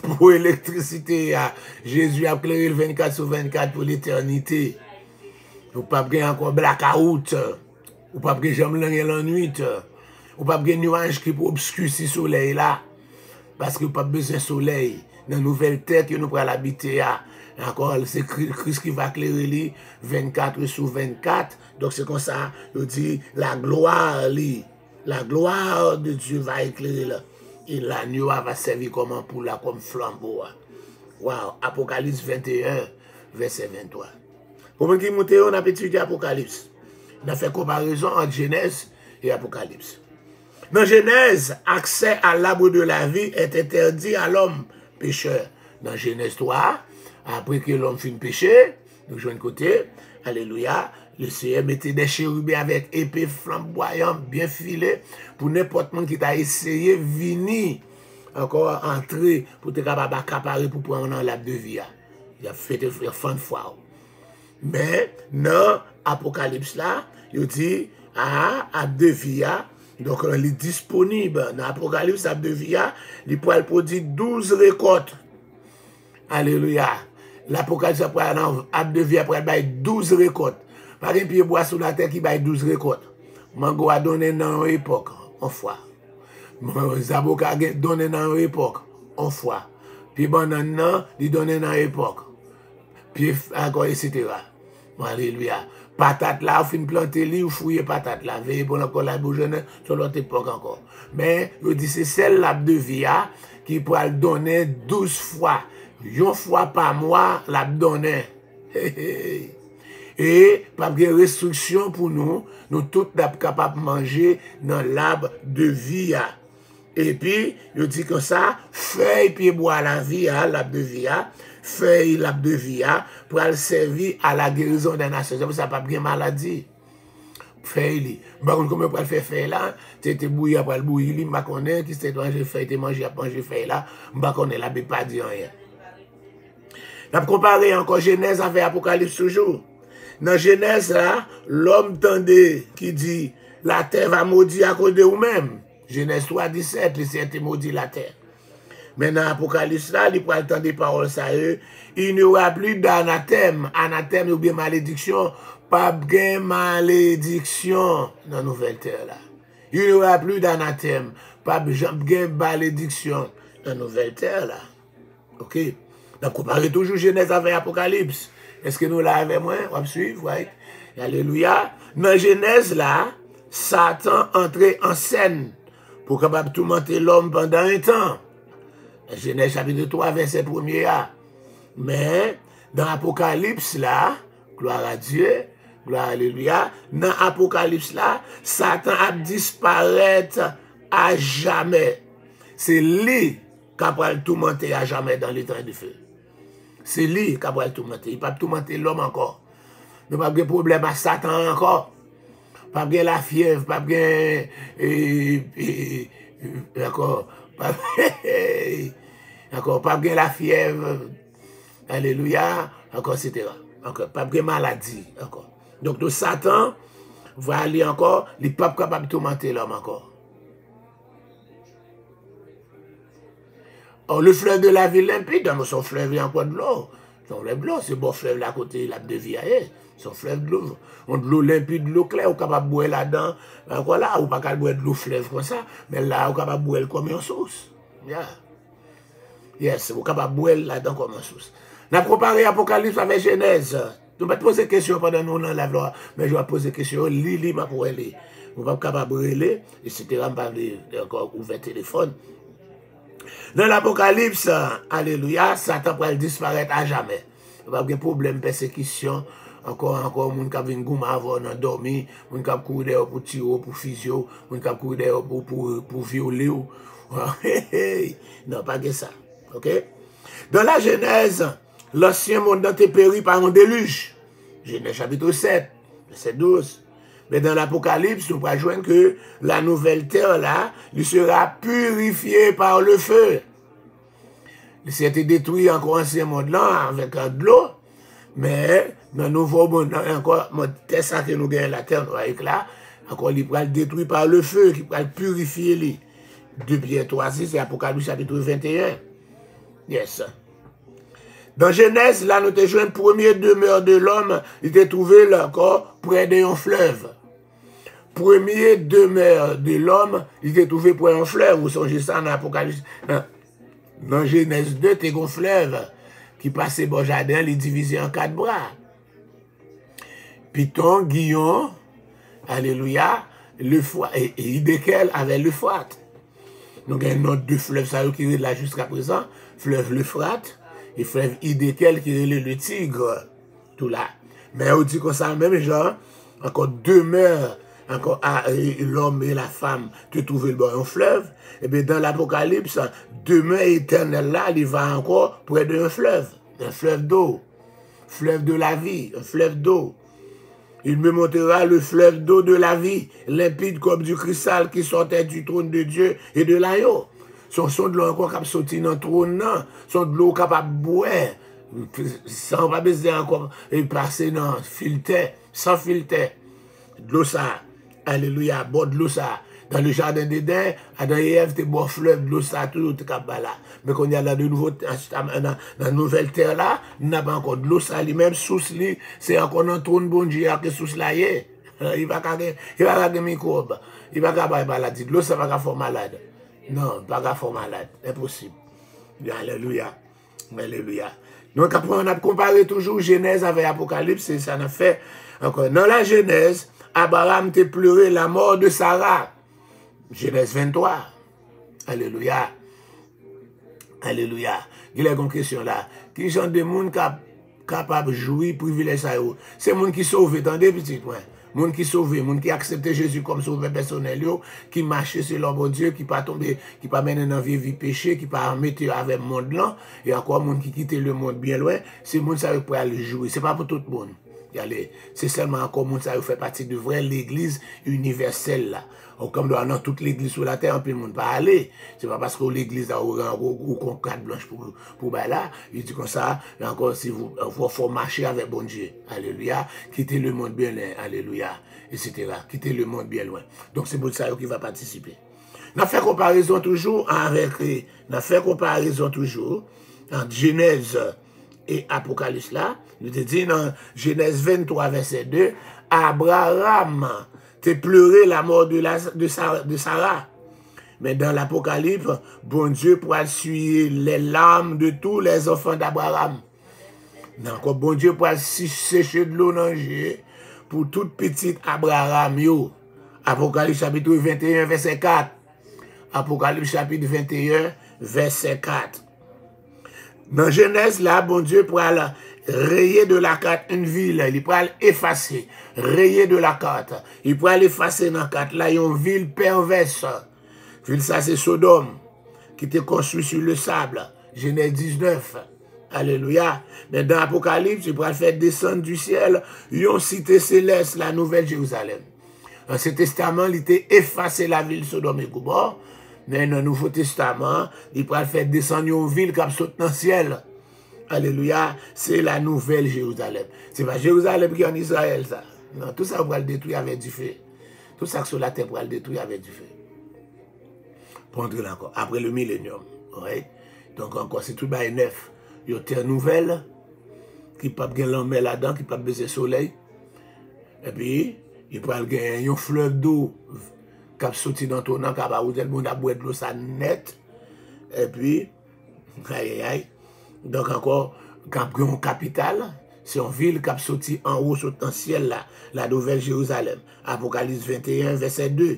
pour l'électricité. Jésus a éclairé le 24/24 pour l'éternité. Ou pas de encore blackout. Ou pas de jamais la nuit. Ou pas de nuage qui peut obscurcir le soleil là. Parce que pas besoin de soleil. Dans la nouvelle terre que nous pourrons l'habiter. Encore, c'est Christ qui va éclairer lui 24/24. Donc c'est comme ça, il dit la gloire de Dieu va éclairer là. Et la nuit va servir comme ampoule, comme flambeau. Wow, Apocalypse 21, verset 23. Pour ceux qui montent, on a étudié Apocalypse. On a fait comparaison entre Genèse et Apocalypse. Dans Genèse, accès à l'arbre de la vie est interdit à l'homme pécheur. Dans Genèse 3, après que l'homme finit péché, nous jouons de côté, alléluia, le Seigneur mettait des chérubins avec épée flamboyante, bien filée, pour n'importe qui qui t'a essayé venir encore entrer pour te capable accaparer pour prendre dans l'arbre de vie. Il a fait des fins de foi. Mais dans l'Apocalypse là, il dit, l'arbre de vie, donc il est disponible. Dans l'Apocalypse, l'arbre de vie, il peut produire 12 récoltes. Alléluia. L'Apocalypse, l'arbre de vie, après, 12 récoltes. Par exemple, il y a bois sur la terre qui baille 12 récoltes. Mango a donné dans une époque, en foi. Zaboka a donné dans une époque, en foi. Puis banane, il donne dans une époque. Puis encore, etc. Alléluia. Patate là, ou fin planter li, ou fouiller patate là. Veillez pour encore la bougeonne, sur l'autre époque encore. Mais, je dis, c'est celle l'arbre de vie qui peut le donner 12 fois. Une fois par mois, l'arbre donne. Et pas de restriction pour nous, nous tous sommes capables de manger dans l'arbre de vie. Et puis, je dis comme ça, feuille puis bois la vie, l'arbre de vie, feuille l'arbre de vie, pour le servir à la guérison des nations. C'est pour ça pas de maladie. Feuille, par contre, comment on peut faire feuille là, tu te bouillir après le bouillir, je ne connais pas qui c'est manger feuille, tu manger feuille là, je ne connais la pas dit rien. On a comparé encore Genèse avec Apocalypse toujours. Dans Genèse là, l'homme tendait qui dit la terre va maudire à cause de vous-même. Genèse 3, 17, le Seigneur maudit la terre. Mais dans l'Apocalypse là, il prend le temps des paroles sérieuses. Il n'y aura plus d'anathème. Anathème ou bien malédiction. Pas de malédiction dans la nouvelle terre là. Il n'y aura plus d'anathème. Pas de malédiction dans la nouvelle terre là. Ok? Donc, comparez toujours Genèse avec Apocalypse. Est-ce que nous l'avons moins? On va suivre, right? Alléluia. Dans Genèse là, Satan entrait en scène pour capable tourmenter l'homme pendant un temps. Genèse chapitre 3, verset 1er. Mais dans Apocalypse là, gloire à Dieu, gloire alléluia, dans Apocalypse là, Satan a disparaître à jamais. C'est lui qui va le tourmenter à jamais dans l'étang du feu. C'est lui qui va le tourmenter. Il ne peut pas tourmenter l'homme encore. Il n'y a pas de problème à Satan encore. Pas de la fièvre, pas de... D'accord. Encore, pas de la fièvre. Alléluia. Encore, etc. Encore, pas de maladie. Encore. Donc, le Satan va aller encore. Il n'est pas capable de tourmenter l'homme encore. Or, le fleuve de la vie limpide, dans son fleuve, il y a encore de l'eau. Son fleuve de l'eau, c'est bon fleuve là côté, la de vie, son fleuve de l'eau. On de l'eau limpide, de l'eau claire, on est capable de boire là-dedans. Encore là, on pas capable de boire de l'eau fleuve comme ça, mais là, on est capable de boire comme une source. Yeah. Yes, on est capable de boire là-dedans comme une source. On a comparé Apocalypse avec Genèse. Je ne vais pas poser des questions pendant nous dans la gloire, mais je vais poser des questions. Lili m'a pour aller. On va pas capable de brûler, etc. Je vais encore ouvrir le téléphone. Dans l'Apocalypse, alléluia, Satan peut disparaître à jamais. Il n'y a pas de problème, persécution. Encore, moun kap vin gouma avant nan dormi, moun kap courir pour tirer, pour physio, moun kap courir pour violer. Non, pas que ça. Ok? Dans la Genèse, l'ancien monde a été péri par un déluge. Genèse chapitre 7, verset 12. Mais dans l'Apocalypse, nous pouvons joindre que la nouvelle terre, là, il sera purifiée par le feu. Il s'est été détruit encore ancien monde là, avec de l'eau. Mais dans le nouveau monde, encore, c'est ça que nous gagnons la terre, avec là, encore, il va le détruire par le feu, qui va le purifier. 2 Pierre 3, 6, c'est Apocalypse chapitre 21. Yes. Dans Genèse, là, nous avons joué une première demeure de l'homme, il était trouvé là encore près d'un fleuve. Première demeure de l'homme, il était trouvé près d'un fleuve. Vous songez ça dans l'Apocalypse. Dans Genèse 2, il y a un fleuve qui passait bon jardin, il est divisé en 4 bras. Python, Guillon, alléluia, le foie, et Idékel avait l'Euphrate. Donc, il y a un autre 2 fleuves, ça qui est là jusqu'à présent, fleuve l'Euphrate, Et fleuve Hiddekel qui est le tigre, tout là. Mais on dit comme ça, même genre, encore demeure, encore l'homme et la femme, te trouver le bon fleuve. Et bien dans l'Apocalypse, demeure éternelle là, il va encore près d'un fleuve d'eau, fleuve de la vie, un fleuve d'eau. Il me montrera le fleuve d'eau de la vie, limpide comme du cristal qui sortait du trône de Dieu et de l'agneau. Son de l'eau encore capable de sortir dans le trône, son de l'eau capable de boire, sans pas besoin encore et passer dans filtre, sans filtre. De l'eau ça, alléluia, bord de l'eau ça. Dans le jardin d'Éden, Adam et Ève, t'es bon fleuve, de l'eau ça, tout le monde là. Mais quand il y a là de nouveau, dans la nouvelle terre là, il n'y a pas encore de l'eau ça, lui-même, source, c'est encore dans le trône bon Dieu, que source là y est. Il va pas avoir microbe, il va pas avoir maladie. De l'eau ça va pas faire malade. Non, pas faire malade, impossible. Alléluia, alléluia. Donc après, on a comparé toujours Genèse avec Apocalypse, et ça en a fait encore. Dans la Genèse, Abraham t'a pleuré la mort de Sarah. Genèse 23. Alléluia. Alléluia. Il y a une question là. Qui sont des gens capables de jouir privilège ça? C'est les gens qui sauvent, attendez petit point. Les gens qui sauvent, les gens qui acceptent Jésus comme sauveur personnel, qui marchent sur leur bon Dieu, qui ne pas tomber, qui ne pas mener dans la vie péché, qui ne pas mettre avec le monde là, et encore les gens qui quittent le monde bien loin, c'est les gens qui peuvent aller jouer. Ce n'est pas pour tout le monde. C'est seulement encore monde ça fait partie de vraie l'église universelle là. Comme dans toute l'église sur la terre, on peut le monde pas aller. C'est pas parce que l'église a ou carte blanche pour là, il dit comme ça, encore si vous faut marcher avec bon Dieu. Alléluia, quitter le monde bien loin, alléluia, etc. Quitter le monde bien loin. Donc c'est pour ça qui va participer. On fait comparaison toujours avec entre Genèse et Apocalypse là, nous te dit dans Genèse 23, verset 2, Abraham t'a pleuré la mort de Sarah. Mais dans l'Apocalypse, bon Dieu pourra essuyer les larmes de tous les enfants d'Abraham. Encore bon Dieu pourra sécher de l'eau dans le pour toute petite Abraham. Apocalypse chapitre 21, verset 4. Apocalypse chapitre 21, verset 4. Dans Genèse, là, bon Dieu pourra rayer de la carte une ville, il pourra effacer, rayer de la carte. Il pourra effacer dans la carte, là, il y a une ville perverse. Ville, ça, c'est Sodome, qui était construit sur le sable. Genèse 19. Alléluia. Mais dans l'Apocalypse, il pourra faire descendre du ciel une cité céleste, la Nouvelle Jérusalem. Dans ce testament, il était effacé la ville Sodome et Gomorrhe. Mais dans le Nouveau Testament, il pourra faire descendre une ville qui saute dans le ciel. Alléluia, c'est la Nouvelle Jérusalem. Ce n'est pas Jérusalem qui est en Israël, ça. Non, tout ça, on va le détruire avec du feu. Tout ça sur la terre, on va le détruire avec du feu. Prendre encore, après le millénium. Ouais. Donc encore, c'est tout bas neuf. Il y a une terre nouvelle, qui ne peut pas gagner l'homme là-dedans, qui ne peut pas baiser le soleil. Et puis, il peut gagner un fleuve d'eau qui a sorti dans ton nom, qui a ouvert le monde à boire de l'eau, ça net. Et puis, aïe, aïe, aïe. Donc encore, quand on a une capitale, c'est une ville qui a sorti en haut, sur le ciel, là, la Nouvelle Jérusalem. Apocalypse 21, verset 2.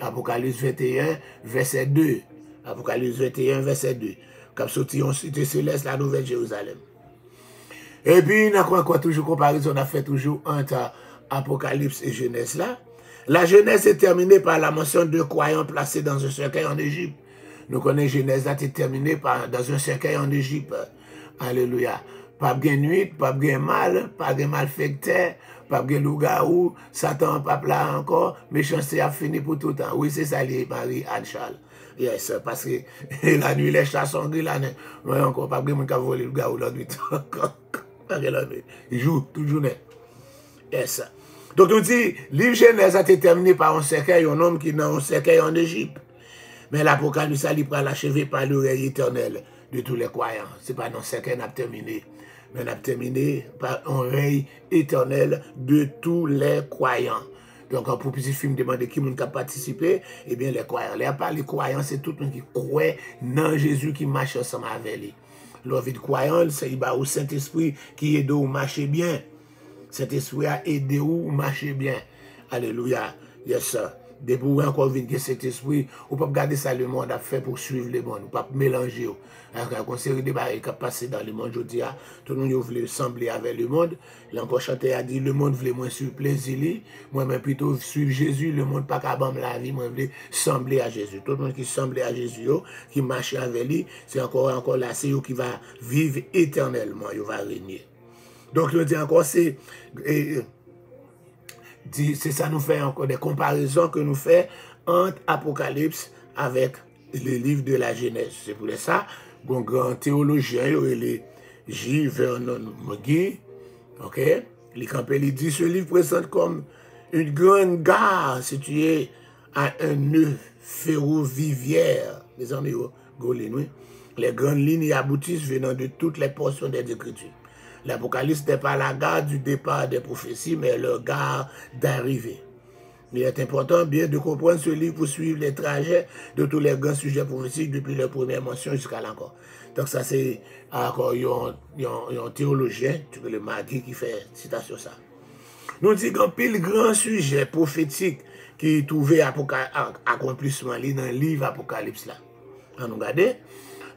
Apocalypse 21, verset 2. Apocalypse 21, verset 2. Qui a sorti en cité céleste, la Nouvelle Jérusalem. Et puis, on a quoi toujours comparaison, on a fait toujours entre Apocalypse et Genèse là. La Genèse est terminée par la mention de croyants placés dans un cercueil en Égypte. Nous connaissons Genèse là, est terminée dans un cercueil en Égypte. Alléluia. Pas de nuit, pas de mal, pas de malfecteur, pas de loup-garou, Satan pas là encore, méchanceté a fini pour tout le temps. Oui, c'est ça, Marie Anne-Charles. Yes, parce que la nuit, les chats sont gris, là, encore pas de monde qui a volé le loup-garou la nuit. Il joue toute journée. Yes. Donc, on dit, livre Genèse a été terminé par un cercueil, un homme qui est dans un cercueil en Égypte. Mais l'Apocalypse, il prend l'achevé par l'oreille éternelle de tous les croyants. Ce n'est pas dans ce qu'on a terminé. Mais on a terminé par l'oreille éternelle de tous les croyants. Donc, pour petit film demander qui a participé, eh bien, les croyants. Les croyants, c'est tout le monde qui croit dans Jésus qui marche ensemble avec lui. L'envie de croyant, c'est au Saint-Esprit qui aide ou marcher bien. Saint-Esprit a aidé ou marcher bien. Alléluia. Yes, sir. Dès pour encore venir cet esprit, ou pas garder ça le monde a fait pour suivre le monde, ou pas mélanger. Quand série de barils qui passé dans le monde, je dis, tout le monde voulait sembler avec le monde. L'encore chanteur a dit, le monde voulait moins suivre plaisir, moi mais plutôt suivre Jésus, le monde pas capable de la vie, moi voulais sembler à Jésus. Tout le monde qui semblait à Jésus, qui marchait avec lui, c'est encore là, c'est eux qui va vivre éternellement, il va régner. Donc je dis encore, c'est ça nous fait encore des comparaisons que nous fait entre Apocalypse avec le livre de la Genèse. C'est pour ça qu'un grand théologien, il J. Vernon McGee, ok, il dit ce livre présente comme une grande gare située à un nœud ferroviaire. Les amis, les grandes lignes aboutissent venant de toutes les portions des Écritures. L'Apocalypse n'est pas la gare du départ des prophéties, mais leur gare d'arrivée. Il est important bien de comprendre ce livre pour suivre les trajets de tous les grands sujets prophétiques depuis leur première mention jusqu'à l'encore. Donc ça c'est encore un théologien, tu peux le Magui qui fait citation ça. Nous disons qu'un pile grand sujet prophétique qui trouvait accomplissement dans le livre Apocalypse là. On nous regarde,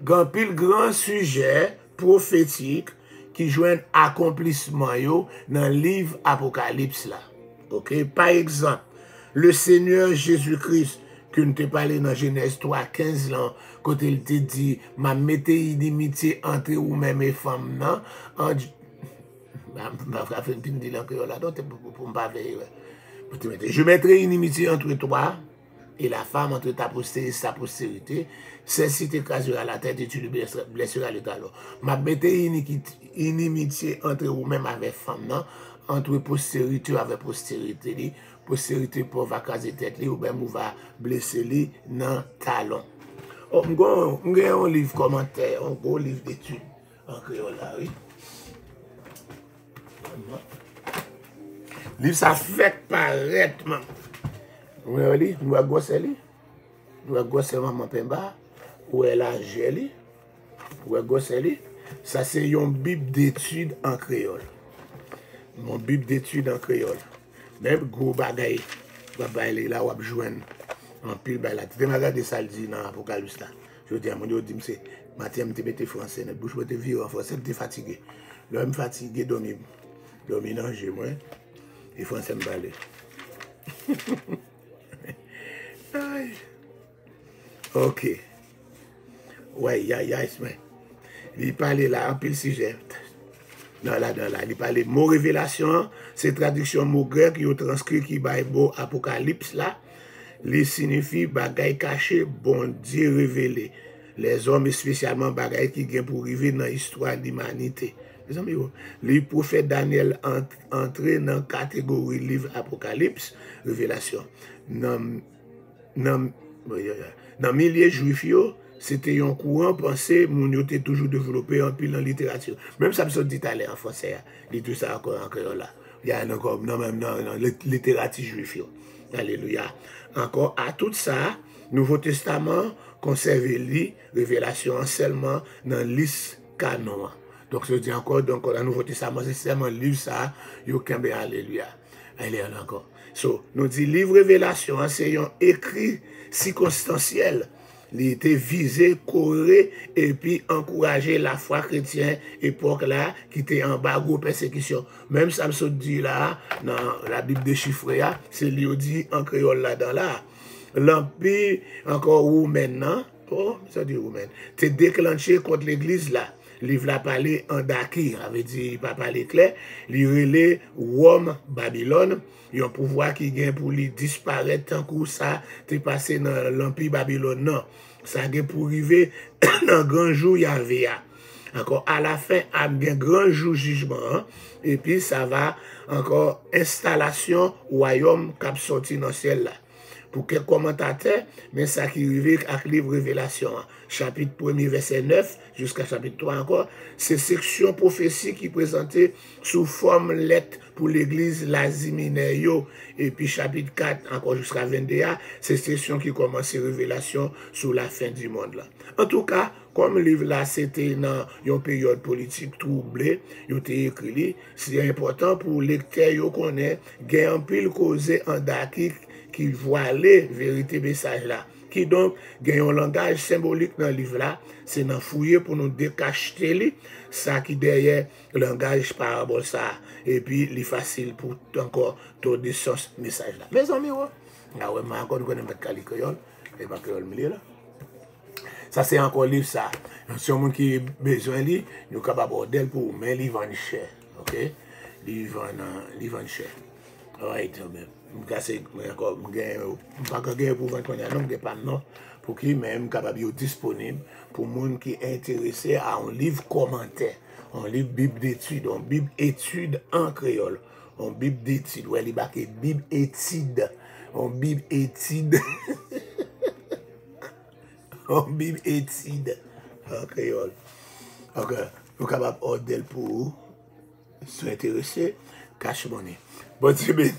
un pile grand sujet prophétique qui joignent accomplissement yo dans le livre Apocalypse là. OK, par exemple, le Seigneur Jésus-Christ que nous te parlé dans Genèse 3 15 là quand il te dit m'a mettez inimitié entre vous même et femmes là en je mettrai inimitié entre toi et la femme, entre ta postérité et sa postérité. Celle-ci t'écrasera la tête et tu lui blesseras le talon. Ma mettez inimitié entre vous-même avec femme, non? Entre postérité avec postérité. Postérité pour va caser tête, ou bien va blesser li dans talon. Oh, on a un livre commentaire, un gros livre d'études en créole là, oui. Livre ça fait paraître, man. Vous voyez, nous avons gossé, nous avons gossé maman Pemba, où elle a gelé, où elle gossé, ça c'est une bible d'études en créole. Mon bible d'études en créole. Même gros bagaille, là où je joue en pile là. Tu m'as regardé ça dit dans l'Apocalypse là. Je dis à mon Dieu, dis Mathieu, je te français, ne bouge pas te vivre en français, je suis fatigué. L'homme fatigué, dormi dans le moi. Et français me parler. Ok. Ouais, il parlait là, en pile sujet. Dans là. Il parlait mot révélation, c'est traduction mot grec, il transcrit qui va beau apocalypse là. Il signifie bagaille caché, bon Dieu révélé. Les hommes, spécialement bagaille qui viennent pour arriver dans l'histoire de l'humanité. Le prophète Daniel entré dans la catégorie livre Apocalypse, révélation. Dans milliers juifs, c'était un courant pensé, mon yo toujours développé en pile en littérature. Même ça me dit aller en français, dit tout ça encore en créole là. Il y a encore même littérature juif. Alléluia. Encore à tout ça, Nouveau Testament conserve les révélations seulement dans liste canon. Donc, je dis encore, donc, le Nouveau Testament, c'est seulement un livre, ça, yo kembe, alléluia. Alléluia encore. So, nous dit, livre révélation, c'est un écrit circonstanciel. Il était visé, corré, et puis encourager la foi chrétienne, époque là, qui était en bas, gros persécution. Même ça me dit là, dans la Bible déchiffrée, c'est lui dit en créole là-dedans là. L'empire, encore où maintenant, oh, ça dit où maintenant, t'es déclenché contre l'église là. Livre la parlé en Daki, avait dit pas parler clair, li relé Rome, Babylone, un pouvoir qui vient pour lui disparaître tant que ça t'est passé dans l'empire Babylone. Non, ça vient pour arriver dans grand jour Yahvé. Encore à la fin, à un grand jour jugement, hein? Et puis ça va encore installation royaume cap sorti dans ciel là. Pour quelques commentateurs, mais ça qui arrive avec le livre Révélation, chapitre 1er, verset 9, jusqu'à chapitre 3 encore, c'est section prophétie qui présentait sous forme lettre pour l'église l'Asie mineure, et puis chapitre 4, encore jusqu'à 21, c'est section qui commence Révélation sur la fin du monde là. En tout cas, comme le livre là, c'était dans une période politique troublée, il était écrit, c'est important pour les lecteurs qu'on ait, il y a un pile causé en Daki, qui voilait vérité message là. Qui donc gagne un langage symbolique dans le livre là, c'est dans fouiller pour nous décacheter ça qui derrière le langage parabole ça. Et puis, il est facile pour encore donner sens message là. Mes amis, là, ouais, encore nous connaissons pas de créole, et pas créole milieu là. Ça, c'est encore livre ça. Si on qui a besoin de lui, nous sommes capables d'elle pour mais il vend cher. OK? Il vend cher. Right, c'est encore pas gagner pour vendre non, pas non pour qui même capable disponible pour monde qui est intéressé à un livre commentaire, un livre bible d'études, un bible étude en créole, un bible d'études, ouais, il marqué bible étude, un bible étude. En Bible étude en créole. Donc, vous êtes capable d'ordre pour vous, si vous êtes intéressé, cash money. Bon, tu veux,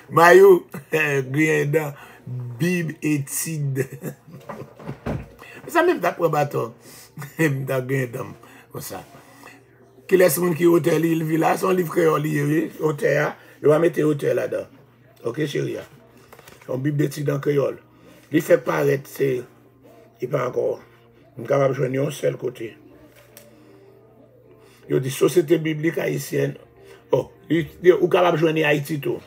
Mayou, Grienda, Bible étude. Ça même t'as pris bâton. T'as Grienda, comme ça. Qui laisse mon qui hôtel, il vit là, son livre créole, hôtel, il va mettre hôtel là-dedans. Ok, chérie? Son Bible d'étude en créole. Il fait paraître, c'est. Et pas encore. Nous sommes capables de joindre un seul côté. Il dit société biblique haïtienne. Oh, nous sommes capables de joindre Haïti tout.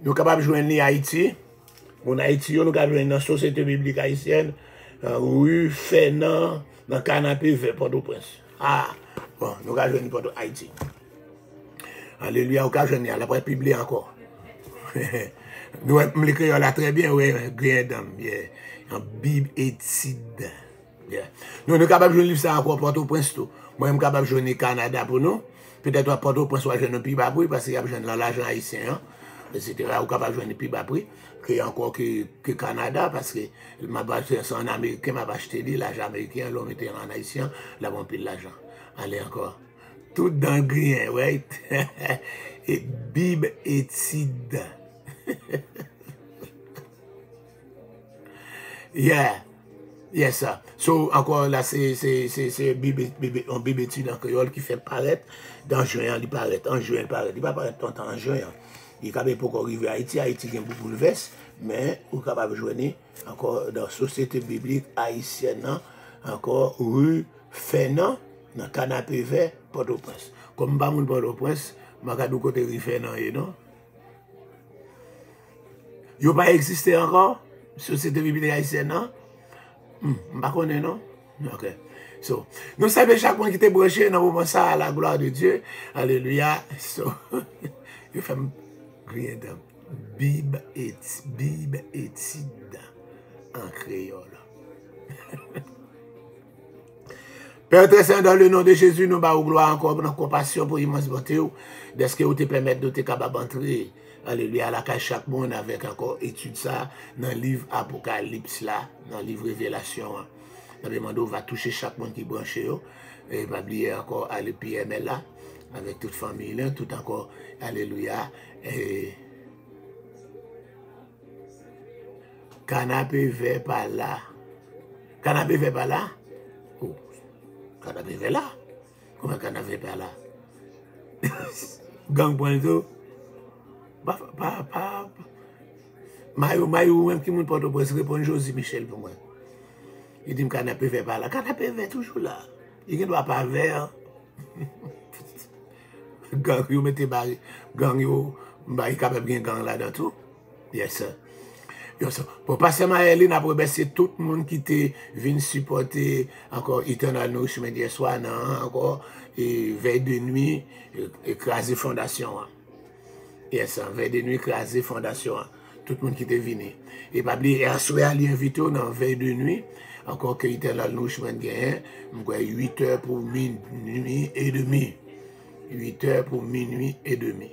Nous sommes capables de joindre Haïti. En Haïti, nous sommes capables de joindre la société biblique haïtienne. Rue Fénan, dans le canapé vers Port-au-Prince. Ah, bon, nous sommes capables de joindre Port-au-Haïti. Alléluia, nous sommes capables de joindre. Après, publier encore. Nous l'écrivons là très bien, oui, Griendam, yeah. En Bible étude. Yeah. Nous sommes capables de jouer ça encore Port-au-Prince. Moi, je suis capable de jouer au Canada pour nous. Peut-être à Port-au-Prince, je vais jouer plus bas prix parce qu'il y a besoin de l'argent haïtien, etc. Je suis capable de jouer plus bas prix encore que Canada parce que ma base en américain, m'a acheté l'argent américain, l'homme était en haïtien, là, on paye l'argent. Allez encore. Tout dans grien, right? Et Bible étude. Yeah. Yes, sir. So, encore là, c'est un Bible étude en créole qui fait paraître dans juin, il paraît en juin, il paraît. Il va paraître tout le temps en juin. Il est capable pour arriver à Haïti. Haïti qui est beaucoup de veste, mais il est capable de joindre encore dans la société biblique haïtienne, encore rue Fénan, dans le canapé vert, Port-au-Prince. Comme je ne Port-au-Prince, je vais du côté rue Fénan, non? Il n'a pas existé encore, société biblique haïtienne, non? Je ne connais pas, non? Ok. So, nous savons chaque monde qui était branché dans le moment ça à la gloire de Dieu. Alléluia. So, il fait rien de Bible étude en créole. Père très saint, dans le nom de Jésus, nous bavons gloire encore pour notre compassion pour l'immense bonté. Est-ce que vous te permettez de te capable d'entrer, alléluia, à la cage chaque monde avec encore étude ça dans le livre Apocalypse là, dans le livre Révélation. Nous demandons va toucher chaque monde qui est branché. Et va oublier encore à l'EPML là, avec toute famille, là, tout encore, alléluia. Et canapé vert par là. Canapé vert par là? Oh, canapé vert là? Comment canapé par là? Gang pointo? Mayou, même qui m'a porté pour répondre Josie Michel pour moi. Il dit canapé vert par là. Canapé vert toujours là. Il ne doit pas vert. Gang, vous mettez barré. Gang, vous êtes capable de gang là dans tout. Yes, sir. Pour passer ma Eline, après remercier tout le monde qui était venu supporter encore Eternal Nourishment hier soir, encore, et veille de nuit, écraser fondation. Yes, veille de nuit, écraser fondation. Tout le monde qui était venu. Et pas oublier, à soir, il invité dans veille de nuit, encore que Eternal Nourishment gagne, 8 heures pour minuit et demi. 8 heures pour minuit et demi.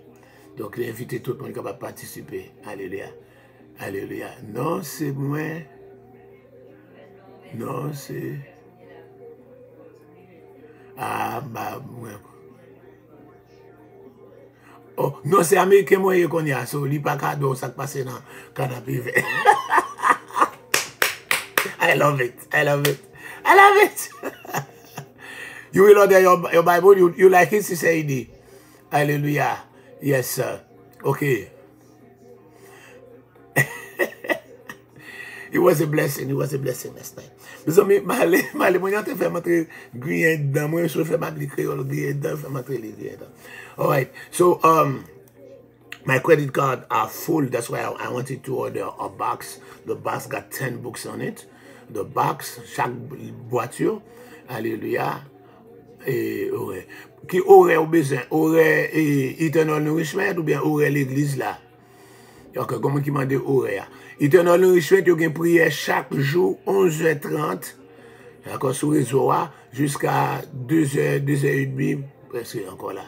Donc, il a invité tout le monde qui va participer. Alléluia. Alléluia. Non, c'est moi. Non, c'est... Ah, bah, moi. Oh, non, c'est américain, moi, qu'on y a. So, il n'y a pas cadeau, ça passe dans le canapé vert. I love it. I love it. I love it. You will order your Bible. You like it, Sister Edie? Hallelujah. Yes, sir. Okay. It was a blessing. It was a blessing last night. Mes amis, malé, moi, j'ai fait montrer grien dedans. Moi, je fais ma créole grien dedans, je fais montrer les grien dedans. All right. So, my credit card are full. That's why I wanted to order a box. The box got 10 books on it. The box, chaque voiture. Alléluia. Et, ouais. Qui aurait besoin? Aurait Eternal Nourishment ou bien aurait l'église là? Donc, comment qui m'a dit aurait? Eternal Nourishment, il y a une prière chaque jour, 11h30. D'accord, sur le réseau, jusqu'à 2h, 2h30, presque encore là.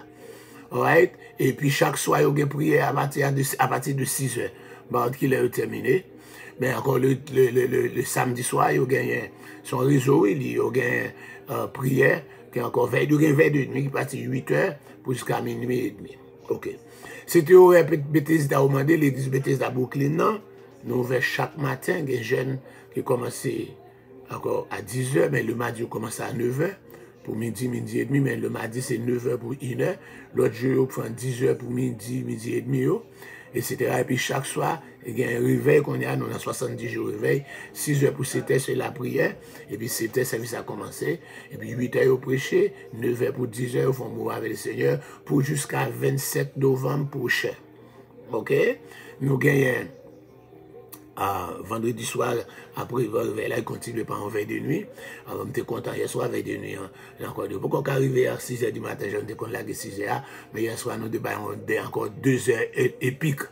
Alright? Et puis chaque soir, il y a une prière à partir de 6h. Bah, qu'il est terminé. Mais encore le samedi soir, il y a gagné son réseau, il y a gagné prière, qui est encore veille de nuit, qui partit 8h jusqu'à minuit et demi. Ok. C'était au Bethesda, au demandé, l'église Bethesda Brooklyn, non? Nous ouvrons chaque matin, il y a des jeunes qui commencent encore à 10h, mais le mardi, on commence à 9h. Pour midi, midi et demi, mais le mardi, c'est 9h pour 1h. L'autre jour, on prend 10h pour midi, midi et demi, etc. Et puis chaque soir, il y a un réveil qu'on a, nous avons 70 jours de réveil. 6h pour 7h, c'est la prière. Et puis 7h, le service a commencé. Et puis 8h, au prêcher. 9h pour 10h, au fond, mourir avec le Seigneur. Pour jusqu'à 27 novembre prochain. OK? Nous gagnons. Vendredi soir, après le réveil, là, il continue par un veille de nuit. Alors, je suis content, hier soir, veille de nuit. Encore deux. Pourquoi arriver à 6h du matin, je me content là 6h, mais hier soir, nous débattons encore 2h épiques.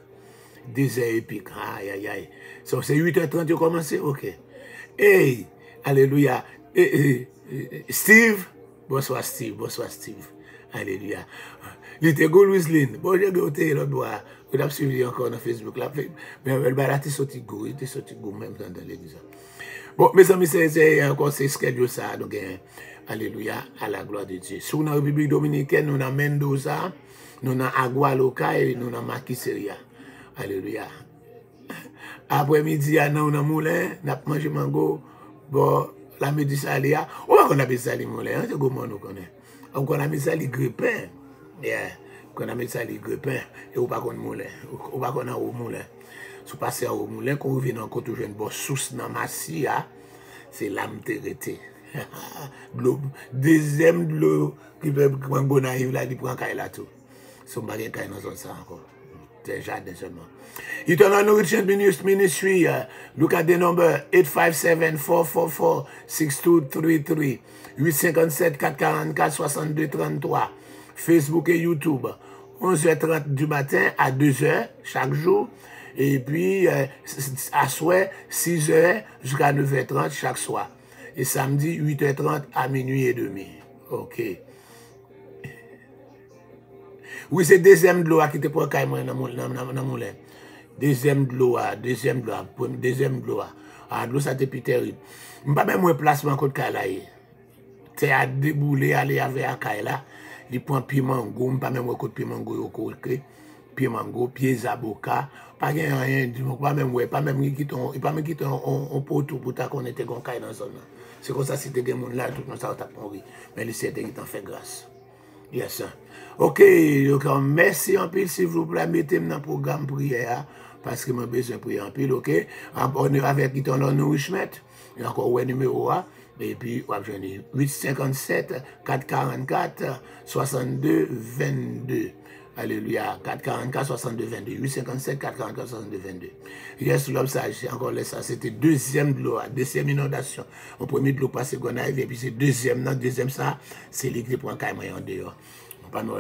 2h épiques. Aïe, aïe, aïe. So, c'est 8h30 de commencer? Ok. Hey, alléluia. Steve, bonsoir Steve, bonsoir Steve. Alléluia. Il était go Louis Lynn. Bon, j'ai goûté l'autre bois. On a suivi encore dans Facebook là. Mais elle a été sorti go. Il était sorti go même dans l'église. Bon, mes amis, c'est encore ce schedule ça. Donc, alléluia, à la gloire de Dieu. Sur la République Dominicaine, nous avons Mendoza, nous avons Agualoca et nous avons Maquiseria. Alléluia. Après-midi, nous avons Moulin, nous avons mangé mango. Bon, la midi salia. On va connaître ça les moulins. C'est comment nous connaissons. On connaît ça les grippins. Yeah. Qu'on a mis ça les grippins et ou pas qu'on moulin ou pas qu'on a au moulin sous passer au moulin qu'on revient encore toujours une bonne source dans massia c'est l'âme terreté deuxième de l'eau qui peut prendre bon arrive là il prend caille là tout son bagage caille dans ça encore déjà seulement Eternal Nourishment Ministry look at the number 857-444-6233 857-444-6233 Facebook et YouTube, 11h30 du matin à 2h chaque jour. Et puis, à soir, 6h jusqu'à 9h30 chaque soir. Et samedi, 8h30 à minuit et demi. OK. Oui, c'est deuxième de l'eau qui était pour caïman dans mon moulin. Deuxième de l'eau, deuxième de l'eau. Ah, de l'eau, ça était terrible. Je ne peux pas même un placement contre Kalaï. C'est à débouler, aller avec la Kalaï. Il prend pied mango, pas même un pied mango au côté, pied mango, pieds avocat, pas rien, pas même quitter on poteau pour ta qu'on était goncaille dans zone. C'est comme ça si t'es monde là tout comme ça t'a compris. Mais le Seigneur t'en fait grâce. Yes sir. OK, donc merci en pile s'il vous plaît, mettez-moi dans le programme prière parce que j'ai besoin de prier en pile, OK? On est avec Eternal Nourishment. Il y a encore un numéro A. Et puis, on va venir 857-444-6222. Alléluia. 444-6222. 857-444-6222. Yes, l'homme sage, c'est encore ça. C'était deuxième de l'eau, deuxième inondation. Au premier de l'eau passé qu'on arrive, et puis c'est deuxième, non, deuxième ça, c'est l'église pour un caille en dehors. On pas nous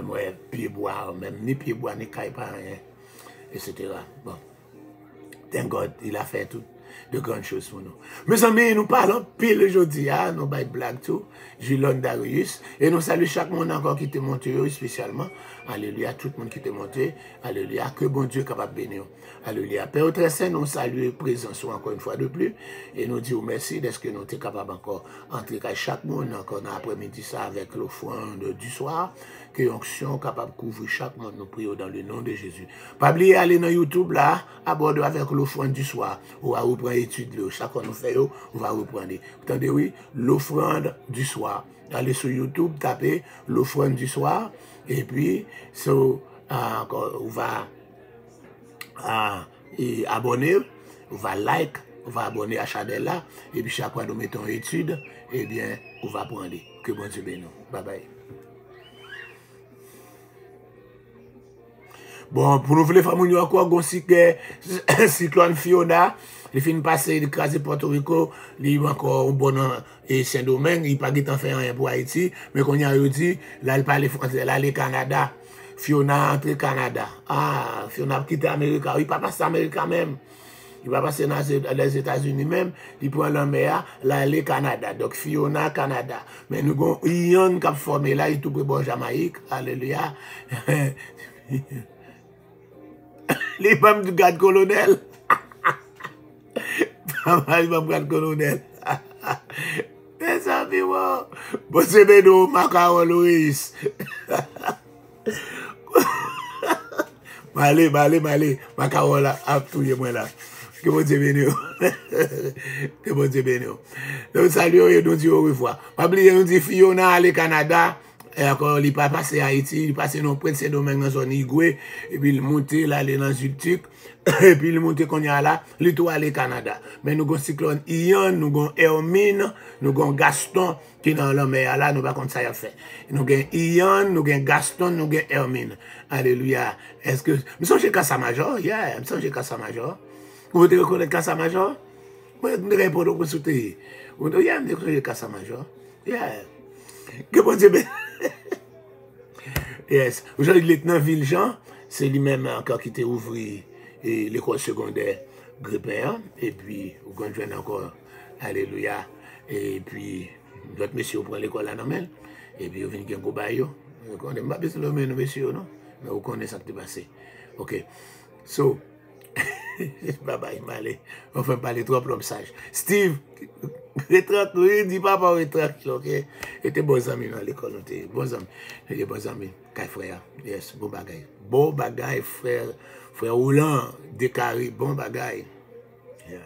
pied bois, même ni pied bois, ni caille pas rien, etc. Bon. Thank God, il a fait tout. De grandes choses pour nous. Mes amis, nous parlons pile aujourd'hui, nous bail blague tout, Julon Darius, et nous saluons chaque monde encore qui t'est monté, spécialement, alléluia, tout le monde qui t'est monté, alléluia, que bon Dieu est capable de bénir, alléluia. Père très saint, nous saluons présence encore une fois de plus, et nous disons merci d'être que nous sommes capables encore d'entrer chaque monde encore dans l'après-midi ça avec l'offrande du soir, que l'onction capable de couvrir chaque monde, nous prions dans le nom de Jésus. Pas oublier aller dans YouTube là, aborder avec l'offrande du soir, ou à reprendre étude, chaque fois nous faisons, on va reprendre. Vous entendez, oui, l'offrande du soir. Allez sur YouTube, tapez l'offrande du soir, et puis, on va abonner, on va like, on va abonner à Chadel là, et puis chaque fois nous mettons étude, eh bien, on va prendre. Que bon Dieu bénisse. Bye bye. Bon, pour nous faire famille encore, on cyclone Fiona, il finit passer, il écrase Porto Rico, il a encore un bon et Saint-Domingue, il n'a pas de faire rien pour Haïti, mais quand il a dit, là, il parle français, là, le Canada, Fiona entre Canada. Ah, Fiona a quitté l'Amérique, il ne va pas passer l'Amérique même. Il va passer dans les États-Unis même, il prend la mer, là, le Canada. Donc, Fiona, Canada. Mais nous avons Ian qui a formé là, il est tout près de Jamaïque. Alléluia. Les femmes du garde colonel. Les femmes du garde colonel. Mes amis, bon, c'est Beno, Macao, Louis. Malé, Macao là, à tout le monde là. Que bon Dieu bénisse. Que bon Dieu bénisse. Donc, salut, et nous disons au revoir. Pas oublier, nous disons Fiona, aller Canada. Et encore, il n'est pas passé à Haïti, il est passé dans Prince Saint-Domingue, dans son Igoué, et puis il monte là, il est dans Zultic, et puis il monte qu'on y a là, il est allé au Canada. Mais nous avons cyclone Ian, nous avons Hermine, nous avons Gaston, qui est dans la mer là, nous ne savons pas ça y a fait. Nous avons Ian, nous avons Gaston, nous avons Hermine. Alléluia. Est-ce que. Je suis chez Casa-Major, yeah, je suis chez Casa-Major. Vous pouvez reconnaître Casa-Major? Vous pouvez répondre pour soutenir. Vous pouvez reconnaître Casa-Major? Yeah. Que bon Dieu bénisse. Yes. Aujourd'hui, le lieutenant Villejean, c'est lui-même encore qui t'a ouvert l'école secondaire Grépin. Et puis, vous connaissez encore, alléluia. Et puis, l'autre monsieur prend l'école à Namel. Et puis, vous venez qui est un gros baillot. Vous connaissez pas besoin de le mettre, monsieur, non? Mais vous connaissez ça qui est passé. OK. So, bye bye, malé. On fait parler trop l'homme sage. Steve, tranquille, dis papa, tranquille, ok? Et t'es bons amis dans l'école, t'es bons amis. T'es bons amis, Kai frère. Yes, bon bagay. Bon bagay, frère Roulant, Décaré, bon bagay. Yeah.